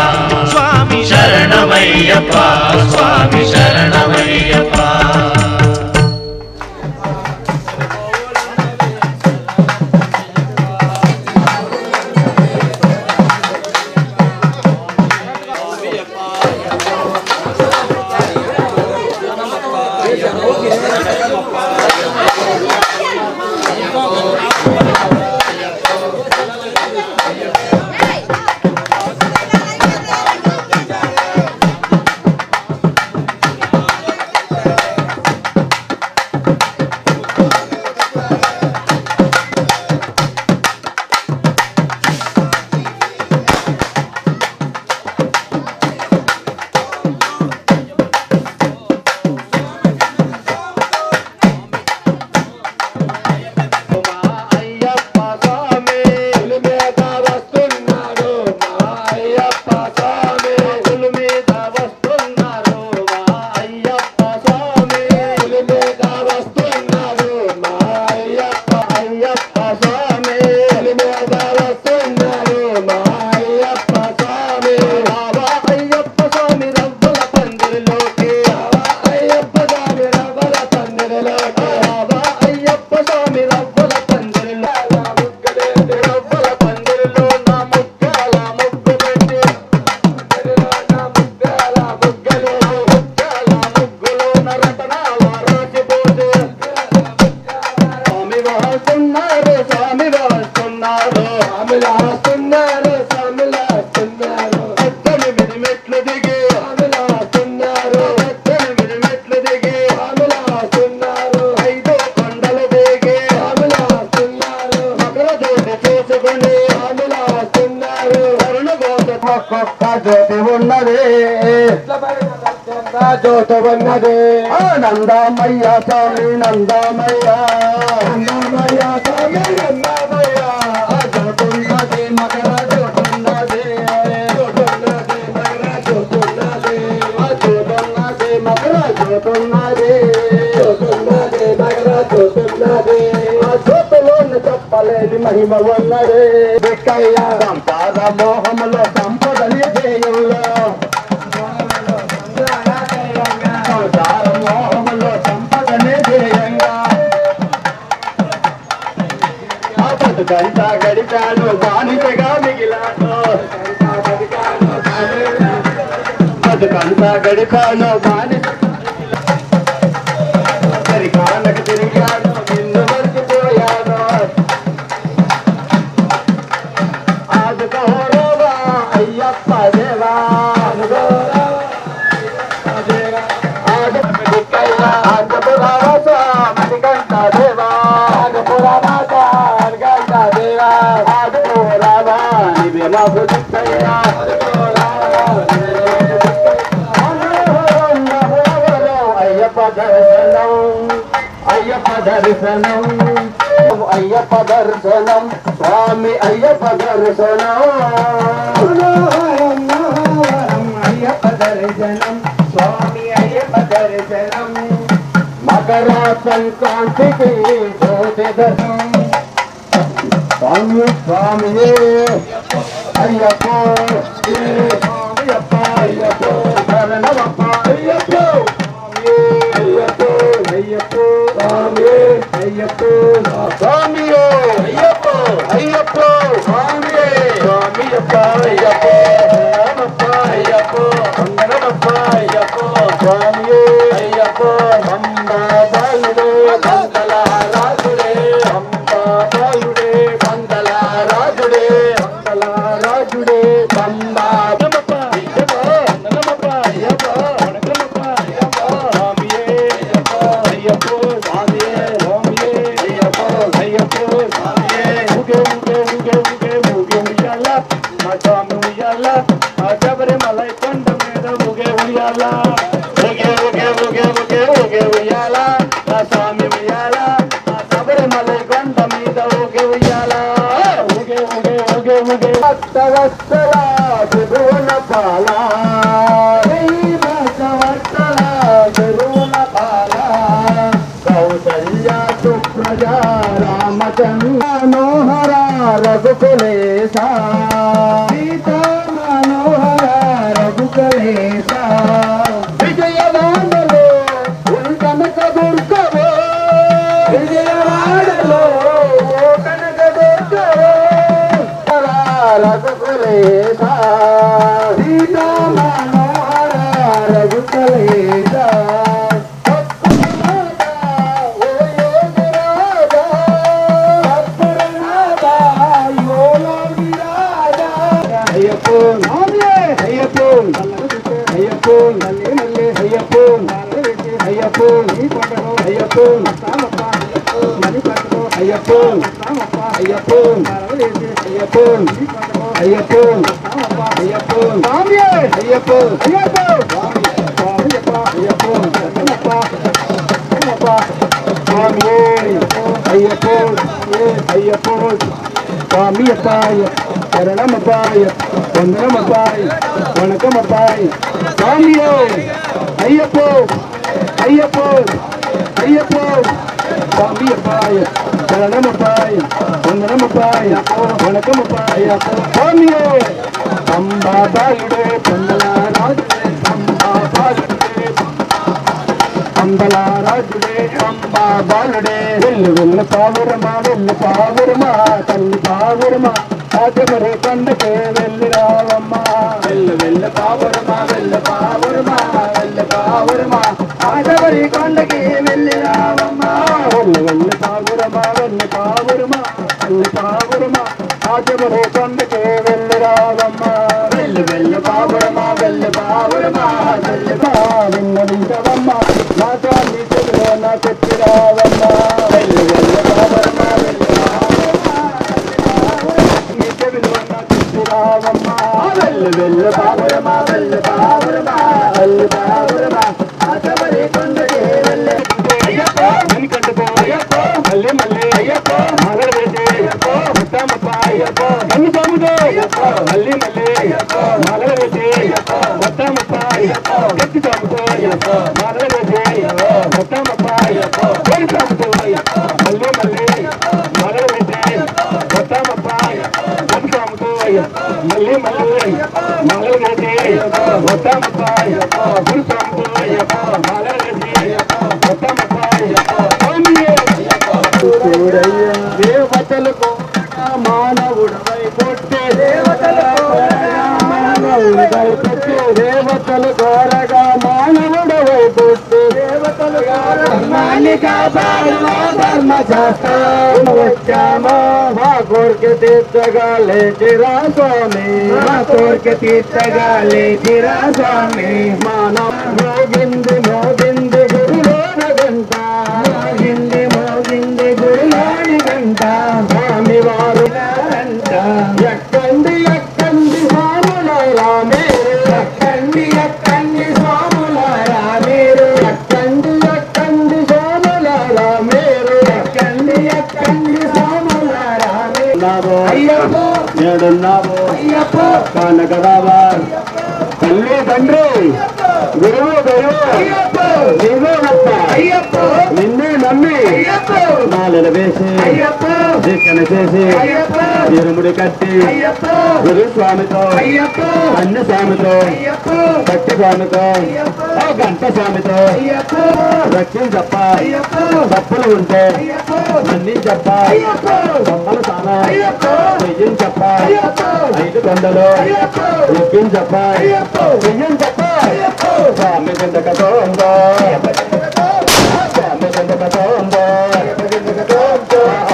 A: స్వామి శరణమయ్యప్ప స్వామి శరణమయ్యప్ప.
D: నందామయ్య స్వామి నందామయ్య నందామయ్య స్వామి నందామయ్య జోతున్నది మకర జోతున్నది జోతున్నది మకర జోతున్నది జోతున్నది మకర జోతున్నది జోతున్నది మకర జోతున్నది జోతులోని చెప్పలేని మహిమ ఉన్నది దిక్కయ్య సంసార మోహములో సంపదని చేయుల్లో గంట గడిపాను బానిసగా మిగిలాను గంట గడిపాను బానిస సరికానకు తిరిగాను నిన్ను మర్చిపోయాను ఆదుకోరావా అయ్యప్ప దేవా ఆదుకురావా మణికంఠ దేవా అయ్యప్ప దర్శనం అయ్యప్ప దర్శనం అయ్యప్ప దర్శనం స్వామి అయ్యప్ప దర్శనం అయ్యప్ప దర్శనం స్వామి అయ్యప్ప దర్శనం మకర సంక్రాంతికి జ్యోతి దర్శనం స్వామి స్వామి అయ్యప్ప అయ్యప్ప అయ్యప్ప శరణమప్ప అయ్యప్ప అయ్యప్ప అయ్యప్ప స్వామి అయ్యప్ప స్వామి అయ్యప్ప అయ్యప్ప స్వామి స్వామి అప్ప అయ్యప్ప శరణమప్ప అయ్యప్ప శరణమప్ప అయ్యప్ప స్వామి అయ్యప్ప అంబా బాలుడే మంగళ రాజుడే అంబా బాలుడే మంగళ రాజుడే మంగళ రాజుడే అంబా నమప్ప అయ్యప్ప నమప్ప అయ్యప్ప నమప్ప అయ్యప్ప స్వామియే అయ్యప్ప అయ్యప్ప స్వామియే స్వామియే అయ్యప్ప అయ్యప్ప స్వామియే ఉగే ఉగే ఉగే ఉగే ఉగే ఉయ్యాల మా స్వామి ఉయ్యాల ఆ శబరిమల కొండ మీద ఉగే ఉయ్యాల ఉగే ఉగే ఉగే ఉగే ఉగే ఉయ్యాల ఆ స్వామి ఉయ్యాల ఆ శబరిమల కొండ మీద ఉగే ఉయ్యాల ఉగే ఉగే ఉగే ఉగే భక్తవత్సల తిరువున పాల భక్తవత్సల తిరువున పాల కౌసల్య సుప్రజా రామచంద్ర మనోహర రఘుకులేశ సీతా మనోహర రఘుకులేశ విజయవాడలో కనక దుర్గవో విజయవాడలో కనక దుర్గవో రఘుకులేశ సీతా మనోహర రఘుకులేశ ఓ యోగి అయ్యప్పో అయ్యప్పో అయ్యప్పో అయ్యప్పో అయ్యప్పో స్వామి అయ్యప్పో అయ్యప్పో అయ్యప్పో స్వామి అయ్యప్పో అయ్యప్పో స్వామి అప్పాయ శరణమపాయ వందనమపాయ వణకమపాయ స్వామి అయ్యప్పో అయ్యప్పో అయ్యప్పో స్వామి అప్పాయ శరణమపాయ వందనమపాయ వణకమపాయ స్వామి అంబాబాయుడే పొందలారాజుడే అంబాబాయుడే అంబలారాజుడే అంబాబాలుడే వెళ్ళు వెళ్ళు పావురమా తల్లి పావురమా ఆచమరే కొండకే వెళ్ళి రావమ్మా వెళ్ళు వెళ్ళు పావురమా ఆచమరి కొండకే వెళ్ళి రావమ్మా వెళ్ళు వెళ్ళు పావురమా ఆచమరే కొండకే వెళ్ళి రావమ్మా వెళ్ళు వెళ్ళు పావురమా విన్నవించవమ్మా నా తల్లి చెవిలో నా చెప్పి రావమ్మా వెళ్ళు వెళ్ళు పావురమా నీ చెవిలో నా చెప్పి రావమ్మా వెళ్ళు వెళ్ళు పావురమా ఆచమరి కొండకే వెళ్ళి వెనుకంటుకో మళ్ళీ అయ్యప్పో మగడ వేసి ముట్టమప్ప అయ్యప్పో కన్ను సాముదో మళ్ళీ మగడ వేసి ముట్టమప్ప అయ్యప్పో గట్టి సాముతో మగడ వేసి ముట్టమప్ప అయ్యప్పో కోడి సాముతో మళ్ళీ మగడ వేసి ముట్టమప్ప గట్టి సాముతో మళ్ళీ మగడ వేసి ముట్టమప్ప అయ్యప్పో గురు సాముతో మగడ వేసి ముట్టమప్ప దేవతలకు మానవుడవై పుట్టి దేవతలు కోరగా మానవుడవై పుట్టి ధర్మశాస్త్రం వచ్చామో మా కోరిక తీర్చగా లేచిరా స్వామి మానవ మోగింది గురులోన గంట గురులోని గంట స్వామి వారు ఎక్కండి స్వాములారా మీరు ఎక్కండి స్వాములారా మీరు అయ్యప్పో నేడున్నావు అయ్యప్పో కానకరావా తల్లి తండ్రి గురువు అయ్యప్పో నిన్నే నమ్మి మాలలు వేసి దీక్షణ చేసి ఇరుముడి కట్టి గురుస్వామితో అన్న స్వామితో భక్తి స్వామితో గంట స్వామితో రక్షించప్ప తప్పులు ఉంటే అన్ని చెప్ప బొమ్మల సాన చెయ్యించప్ప 5 కొండలు ఎక్కించప్ప చెయ్యించప్ప స్వామి కిందకతో ఉందో స్వామి కిందకతో ఉందో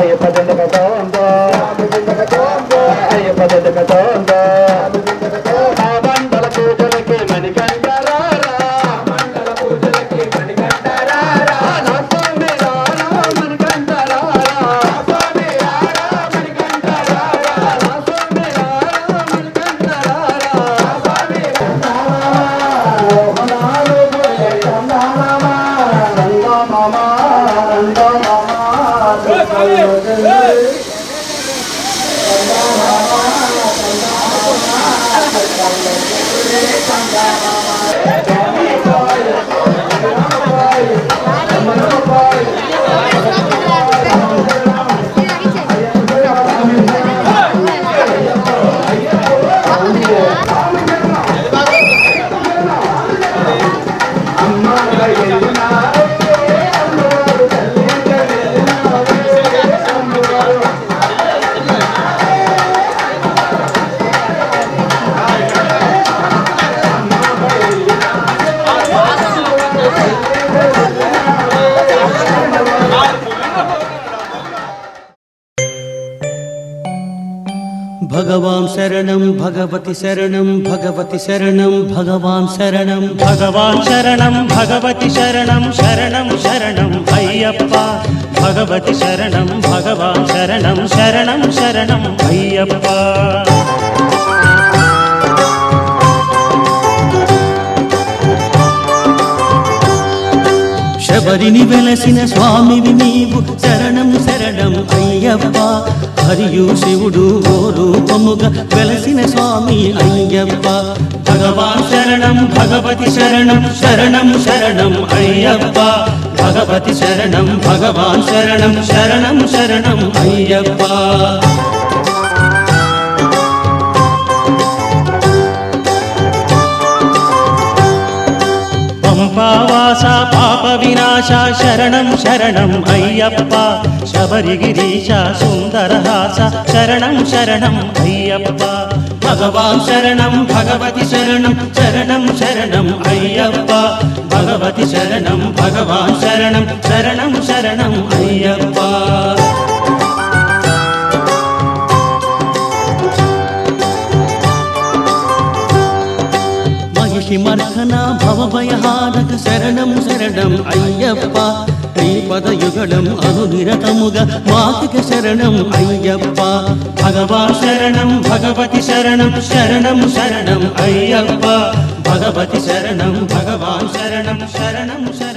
D: అయ్యప్ప కిందకతో ఉందో అయ్యప్ప కిందకతో ఉందో ఆ మండల పూజలకి మణికంఠరారా
I: भगवान शरणं भगवती शरणं भगवती शरणं भगवान शरणं भगवती शरणं शरणं शरणं अय्यप्पा భగవతి శరణం భగవాన్ శరణం శరణం శరణం అయ్యప్ప శబరిని వెలసిన స్వామివి నీవు శరణం శరణం అయ్యప్ప హరియు శివుడు ఓ రూపముగా వెలసిన స్వామి అయ్యప్ప భగవాన్ శరణం భగవతి శరణం శరణం శరణం అయ్యప్ప భగవతి శరణం భగవాన్ శరణం శరణం శరణం అయ్యప్ప పంపావాస పాప వినాశ శరణం శరణం అయ్యప్ప శబరిగిరీశ సుందరహాస శరణం శరణం అయ్యప్ప భగవాన్ శరణం భగవతి శరణం శరణం శరణం అయ్యప్ప భగవతి శరణం భగవాన్ శరణం శరణం శరణం అయ్యప్ప మర్హన భవభయహారక శరణం శరణం అయ్యప్ప శ్రీపదయుగళం అనునిరతముగా మాతిక శరణం అయ్యప్ప భగవాన్ శరణం భగవతి శరణం శరణం శరణం అయ్యప్ప భగవతి శరణం భగవాన్ శరణం శరణం శరణం